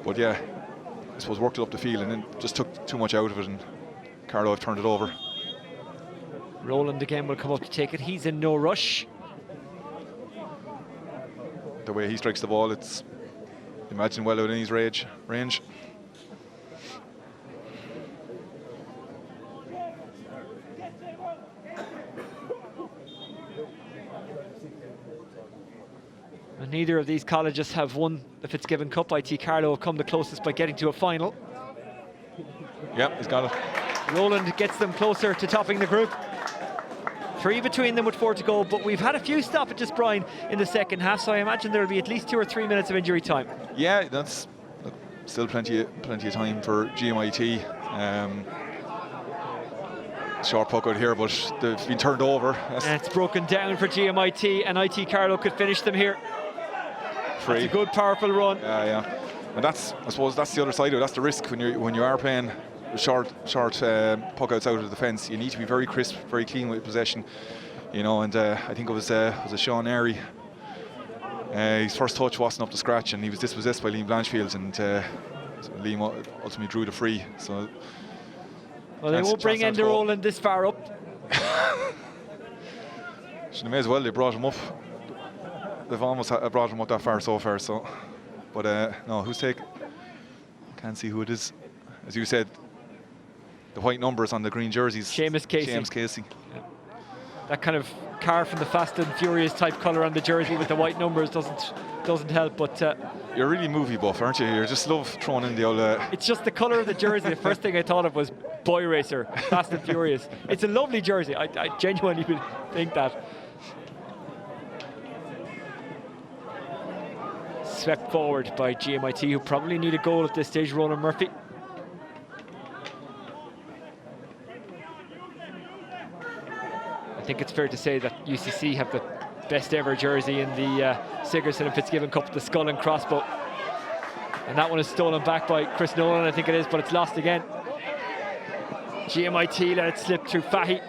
But yeah, I suppose worked it up the field and then just took too much out of it, and Carlow have turned it over. Rowland again will come up to take it. He's in no rush. The way he strikes the ball, it's imagine well within his range. And neither of these colleges have won the Fitzgibbon Cup. IT Carlow have come the closest by getting to a final. Yep, he's got it. Rowland gets them closer to topping the group. 3 between them with 4 to go, but we've had a few stoppages, Brian, in the second half, so I imagine there will be at least 2 or 3 minutes of injury time. Yeah, that's still plenty of time for GMIT. Short puck out here, but they've been turned over. And it's broken down for GMIT, and IT Carlow could finish them here. Free. That's a good, powerful run. Yeah. And I suppose that's the other side of it. That's the risk when you are playing short puck outs out of the defence. You need to be very crisp, very clean with possession. And I think it was a Sean Airy. His first touch wasn't up to scratch, and he was dispossessed by Liam Blanchfield, and so Liam ultimately drew the free. So. Well, they won't bring Enda Rowland this far up. They may as well. They brought him up. They've almost brought him up that far so far. So, but no, who's taking? Can't see who it is. As you said, the white numbers on the green jerseys. Seamus Casey. Yeah. That kind of car from the Fast and Furious type colour on the jersey with the white numbers doesn't help. But you're really movie buff, aren't you? You just love throwing in the old. It's just the colour of the jersey. The first thing I thought of was Boy Racer, Fast and Furious. It's a lovely jersey. I genuinely would think that. Swept forward by GMIT, who probably need a goal at this stage. Ronan Murphy. I think it's fair to say that UCC have the best ever jersey in the Sigerson and Fitzgibbon Cup, the skull and crossbow. And that one is stolen back by Chris Nolan, I think it is, but it's lost again. GMIT let it slip through Fahy.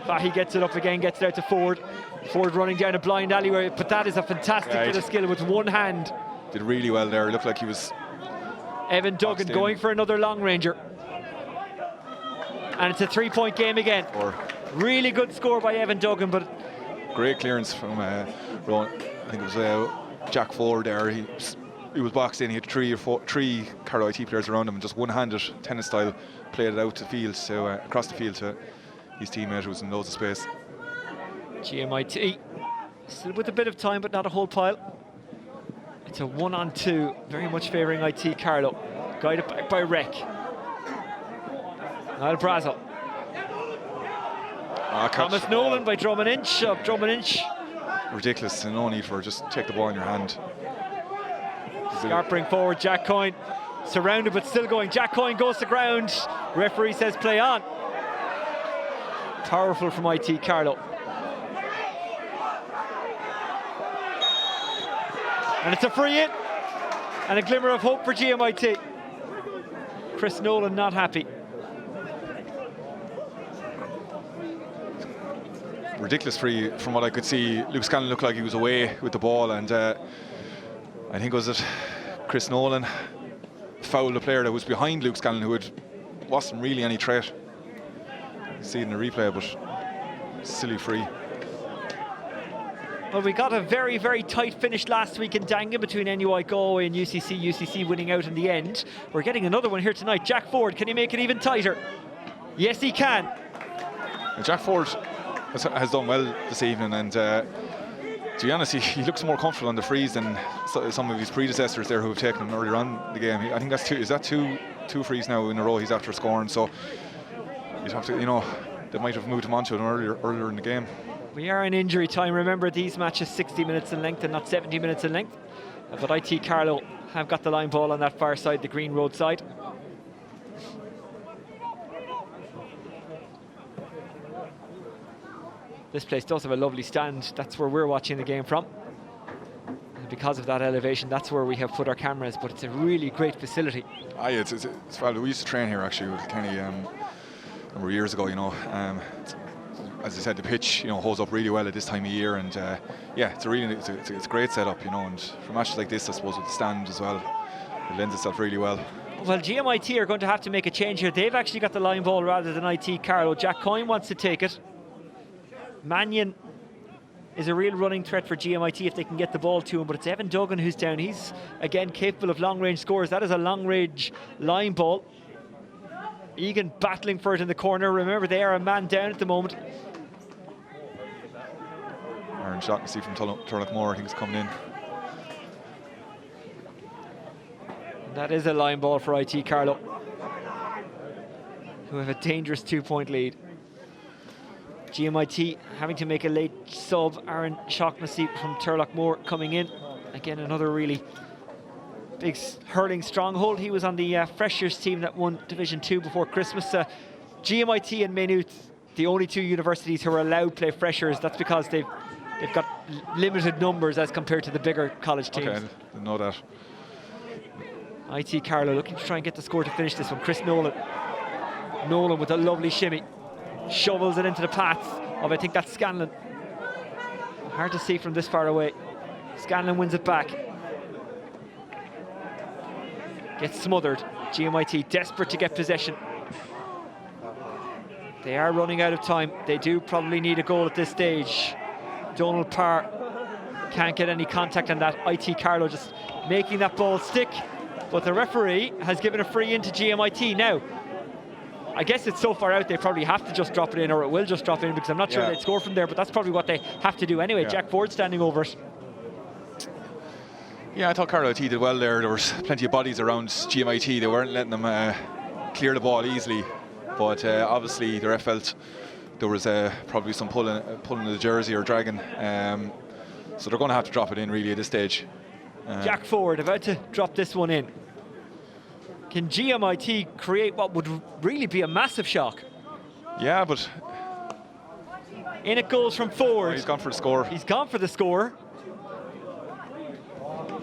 Fahy gets it up again, gets it out to Ford. Ford running down a blind alleyway, but that is a fantastic bit of skill with one hand. Did really well there. It looked like he was. Evan Duggan going for another long ranger. And it's a 3-point game again. Really good score by Evan Duggan, but great clearance from I think it was Jack Ford there. He was boxed in. He had three Carlow IT players around him, and just one-handed tennis style played it out to field, so across the field to his teammate who was in loads of space. GMIT still with a bit of time, but not a whole pile. It's a 1-on-2, very much favouring IT Carlow. Guided back by Rec. Niall Brazel. Thomas Nolan by Drum and Inch. Drum and Inch. Ridiculous. No need for just take the ball in your hand. Scarp bring forward Jack Coyne. Surrounded but still going. Jack Coyne goes to ground. Referee says play on. Powerful from IT Carlow. And it's a free in. And a glimmer of hope for GMIT. Chris Nolan not happy. Ridiculous free from what I could see. Luke Scanlon looked like he was away with the ball, and I think it was it Chris Nolan fouled a player that was behind Luke Scanlon, who wasn't really any threat. You see it in the replay, but silly free. Well, we got a very, very tight finish last week in Dangan between NUI Galway and UCC. UCC winning out in the end. We're getting another one here tonight. Jack Ford, can he make it even tighter? Yes, he can. Jack Ford has done well this evening, and to be honest, he looks more comfortable on the frees than some of his predecessors there who have taken him earlier on the game. I think that's two frees now in a row he's after scoring, so you'd have to, they might have moved him onto it earlier in the game. We are in injury time. Remember, these matches 60 minutes in length and not 70 minutes in length. But IT Carlow have got the line ball on that far side, the Green Road side. This place does have a lovely stand. That's where we're watching the game from. And because of that elevation, that's where we have put our cameras, but it's a really great facility. It's well, we used to train here actually with Kenny a number of years ago, as I said, the pitch, holds up really well at this time of year, and yeah, it's a great setup, and for matches like this, I suppose with the stand as well, it lends itself really well. Well, GMIT are going to have to make a change here. They've actually got the line ball rather than IT Carlow. Jack Coyne wants to take it. Mannion is a real running threat for GMIT if they can get the ball to him, but it's Evan Duggan who's down. He's again capable of long-range scores. That is a long-range line ball. Egan battling for it in the corner. Remember, they are a man down at the moment. Aaron Shaughnessy from Turlockmore, I think, is coming in. That is a line ball for IT Carlow, who have a dangerous 2-point lead. GMIT having to make a late sub. Aaron Shaughnessy from Turlockmore coming in. Again, another really big hurling stronghold. He was on the Freshers team that won Division 2 before Christmas. GMIT and Maynooth, the only two universities who are allowed to play Freshers. That's because they've got limited numbers as compared to the bigger college teams. Okay, I didn't know that. IT Carlow looking to try and get the score to finish this one. Chris Nolan. Nolan with a lovely shimmy. Shovels it into the path of, I think that's Scanlon. Hard to see from this far away. Scanlon wins it back. Gets smothered. GMIT desperate to get possession. They are running out of time. They do probably need a goal at this stage. Donald Parr can't get any contact on that. IT Carlow just making that ball stick. But the referee has given a free in to GMIT. Now, I guess it's so far out they probably have to just drop it in, or it will just drop in, because I'm not sure they'd score from there, but that's probably what they have to do anyway. Yeah. Jack Ford standing over it. Yeah, I thought Carlow IT did well there. There was plenty of bodies around GMIT. They weren't letting them clear the ball easily, but obviously the ref felt there was probably some pulling of the jersey or dragging, so they're going to have to drop it in really at this stage. Jack Ford about to drop this one in. Can GMIT create what would really be a massive shock? Yeah, but in it goes from Ford. Oh, he's gone for the score. He's gone for the score.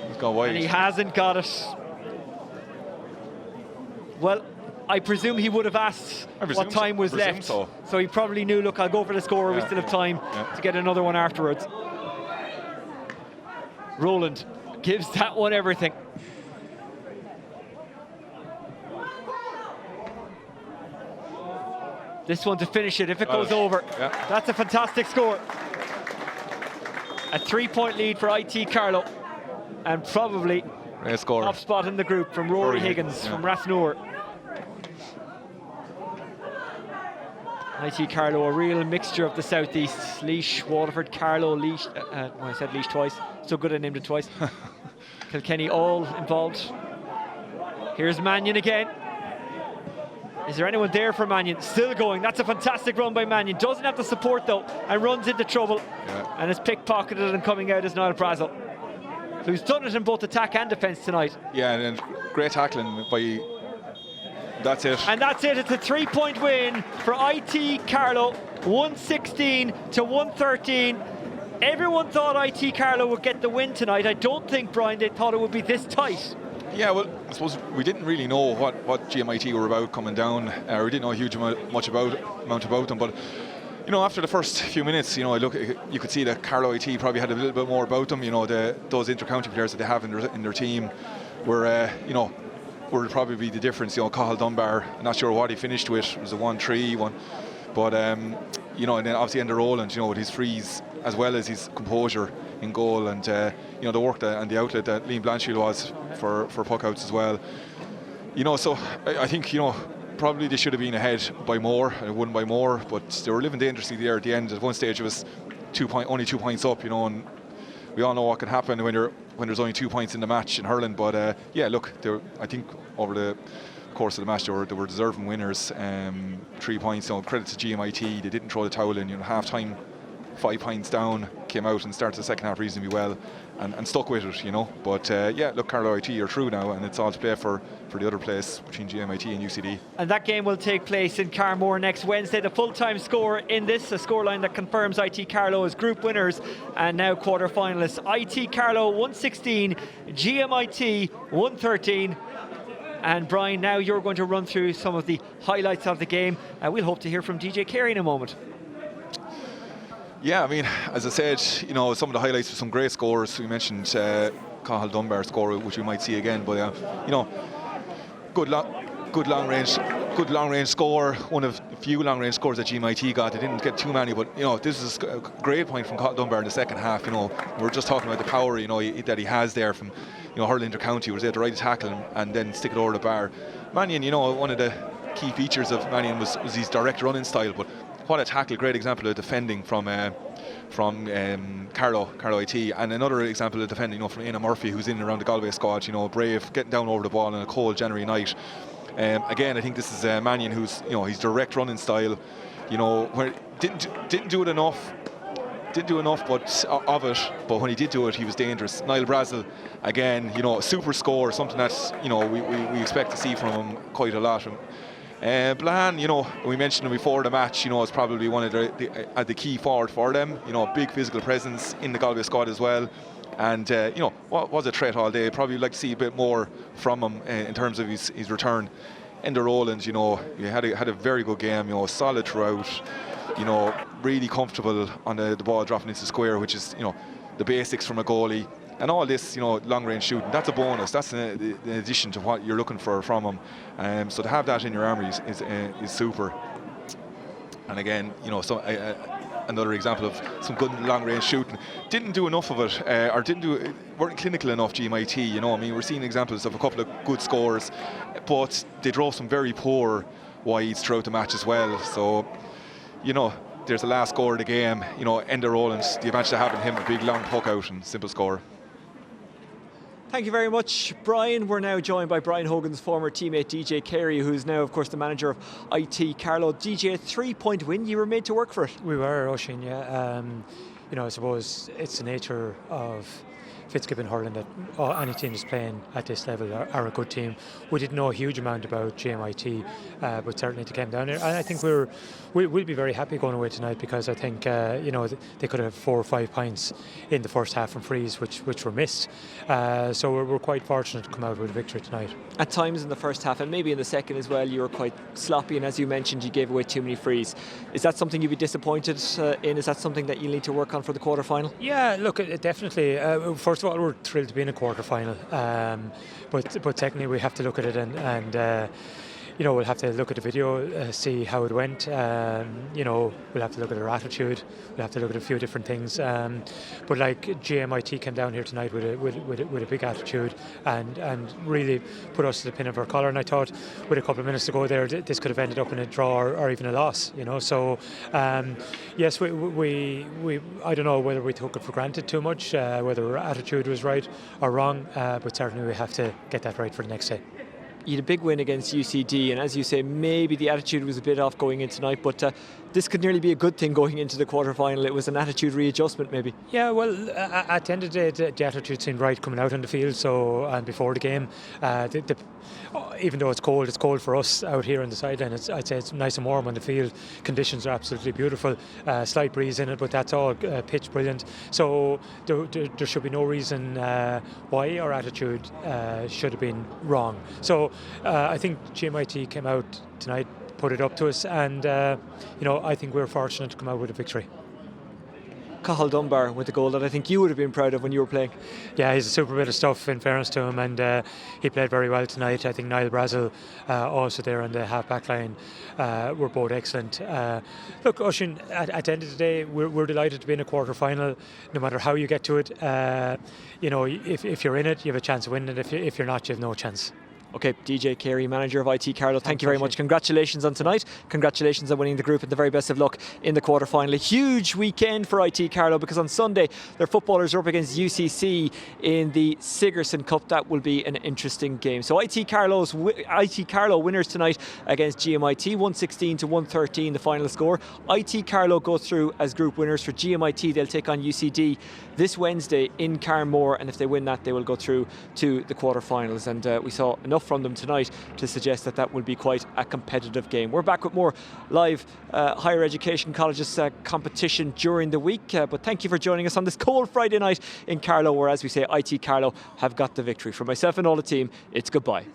He's gone wide. And he hasn't got it. Well, I presume he would have asked what time was left. So he probably knew, look, I'll go for the score. We still have time to get another one afterwards. Roland gives that one everything. This one to finish it if it goes over. Yeah. That's a fantastic score. A 3-point lead for IT Carlow, and probably top spot in the group from Rory Higgins from Rathnoor. IT Carlow, a real mixture of the southeast. Laois, Waterford, Carlow, Laois. Well, I said Laois twice. So good I named it twice. Kilkenny all involved. Here's Mannion again. Is there anyone there for Mannion? Still going. That's a fantastic run by Mannion. Doesn't have the support though, and runs into trouble. Yeah. And is pickpocketed and coming out as Niall Brazel, who's done it in both attack and defence tonight. Yeah, and great tackling by... That's it. And that's it. It's a 3-point win for IT Carlow, 116 to 113. Everyone thought IT Carlow would get the win tonight. I don't think, Brian, they thought it would be this tight. Yeah, well, I suppose we didn't really know what GMIT were about coming down. We didn't know a huge amount about them, but you know, after the first few minutes, you know, you could see that Carlow IT probably had a little bit more about them. You know, those inter-county players that they have in their team were, you know, would probably be the difference. You know, Cathal Dunbar, I'm not sure what he finished with. It was a 1-3 one, but you know, and then obviously Enda Rowland, you know, with his frees as well as his composure in goal, and you know, the work and the outlet that Liam Blanchfield was for puckouts as well. You know, so I think, you know, probably they should have been ahead by more and won by more, but they were living dangerously there at the end. At one stage it was only 2 points up, you know, and we all know what can happen when there's only 2 points in the match in hurling. But yeah, look, I think over the course of the match they were deserving winners. 3 points, you know, credit to GMIT. They didn't throw the towel in. You know, half time, 5 points down, came out and started the second half reasonably well and stuck with it, you know. But yeah, look, Carlow IT are through now, and it's all to play for the other place between GMIT and UCD. And that game will take place in Carmore next Wednesday. The full-time score in this, a scoreline that confirms IT Carlow as group winners and now quarter-finalists. IT Carlow 116, GMIT 113. And Brian, now you're going to run through some of the highlights of the game. We'll hope to hear from DJ Carey in a moment. Yeah, I mean, as I said, you know, some of the highlights were some great scores. We mentioned Cathal Dunbar's score, which we might see again, but you know, good long range score. One of the few long range scores that GMIT got. They didn't get too many, but you know, this is a great point from Cathal Dunbar in the second half. You know, we're just talking about the power, you know, that he has there from, you know, hurling inter-county. Was there to right tackle him and then stick it over the bar. Mannion, you know, one of the key features of Mannion was his direct running style, but what a tackle, great example of defending from Carlow IT, and another example of defending, you know, from Éanna Murphy, who's in and around the Galway squad, you know, brave, getting down over the ball on a cold January night. Again, I think this is Mannion, who's, you know, his direct running style, you know, where didn't do enough, but when he did do it, he was dangerous. Niall Brazel, again, you know, a super score, something that, you know, we expect to see from him quite a lot. Blahan, you know, we mentioned him before the match, you know, is probably one of the key forward for them. You know, big physical presence in the Galway squad as well. And, you know, was a threat all day. Probably like to see a bit more from him in terms of his return. Enda Rowland, you know, he had a very good game, you know, solid throughout, you know, really comfortable on the ball dropping into the square, which is, you know, the basics from a goalie. And all this, you know, long-range shooting, that's a bonus. That's in addition to what you're looking for from him. So to have that in your armory is super. And again, you know, so another example of some good long-range shooting. Didn't do enough of it, weren't clinical enough, GMIT. You know, I mean, we're seeing examples of a couple of good scores, but they drove some very poor wides throughout the match as well. So, you know, there's the last score of the game. You know, Enda Rowland, the advantage of having him, a big long puck out and simple score. Thank you very much, Brian. We're now joined by Brian Hogan's former teammate DJ Carey, who's now, of course, the manager of IT Carlow. DJ, a 3-point win. You were made to work for it. We were, Oisin, yeah. You know, I suppose it's the nature of Fitzgibbon hurling that any team that's playing at this level are a good team. We didn't know a huge amount about GMIT, but certainly they came down here. And I think we'll be very happy going away tonight, because I think you know, they could have 4 or 5 points in the first half from frees, which were missed. So we're quite fortunate to come out with a victory tonight. At times in the first half, and maybe in the second as well, you were quite sloppy, and as you mentioned, you gave away too many frees. Is that something you'd be disappointed in? Is that something that you need to work on for the quarter-final? Yeah, look, definitely. First of all, we're thrilled to be in a quarter-final, but secondly, we have to look at it and you know, we'll have to look at the video, see how it went. You know, we'll have to look at our attitude. We'll have to look at a few different things. But like GMIT came down here tonight with a big attitude and really put us to the pin of our collar. And I thought, with a couple of minutes to go there, this could have ended up in a draw or even a loss. You know, so yes, we I don't know whether we took it for granted too much, whether our attitude was right or wrong. But certainly we have to get that right for the next day. you had a big win against UCD, and as you say, maybe the attitude was a bit off going in tonight, but this could nearly be a good thing going into the quarter-final. It was an attitude readjustment, maybe. Yeah, well, at the end of the day, the attitude seemed right coming out on the field. So, and before the game, even though it's cold for us out here on the sideline. I'd say it's nice and warm on the field. Conditions are absolutely beautiful. Slight breeze in it, but that's all pitch brilliant. So there should be no reason why our attitude should have been wrong. So I think GMIT came out tonight, put it up to us, and I think we're fortunate to come out with a victory. Cathal Dunbar with a goal that I think you would have been proud of when you were playing. Yeah, he's a super bit of stuff, in fairness to him, and he played very well tonight. I think Niall Brazel, also there on the half-back line, were both excellent. Look, Oisín, at the end of the day, we're delighted to be in a quarter-final, no matter how you get to it. If you're in it, you have a chance of winning it. If you're not, you have no chance. Okay, DJ Carey, manager of IT Carlow, thank you very much. Congratulations on tonight. Congratulations on winning the group, and the very best of luck in the quarter-final. A huge weekend for IT Carlow, because on Sunday their footballers are up against UCC in the Sigerson Cup. That will be an interesting game. So IT Carlow winners tonight against GMIT, 116-113 the final score. IT Carlow go through as group winners. For GMIT, they'll take on UCD this Wednesday in Carmore, and if they win that, they will go through to the quarter-finals. And we saw enough from them tonight to suggest that will be quite a competitive game. We're back with more live higher education colleges competition during the week, but thank you for joining us on this cold Friday night in Carlow, where, as we say, IT Carlow have got the victory. For myself and all the team, it's goodbye.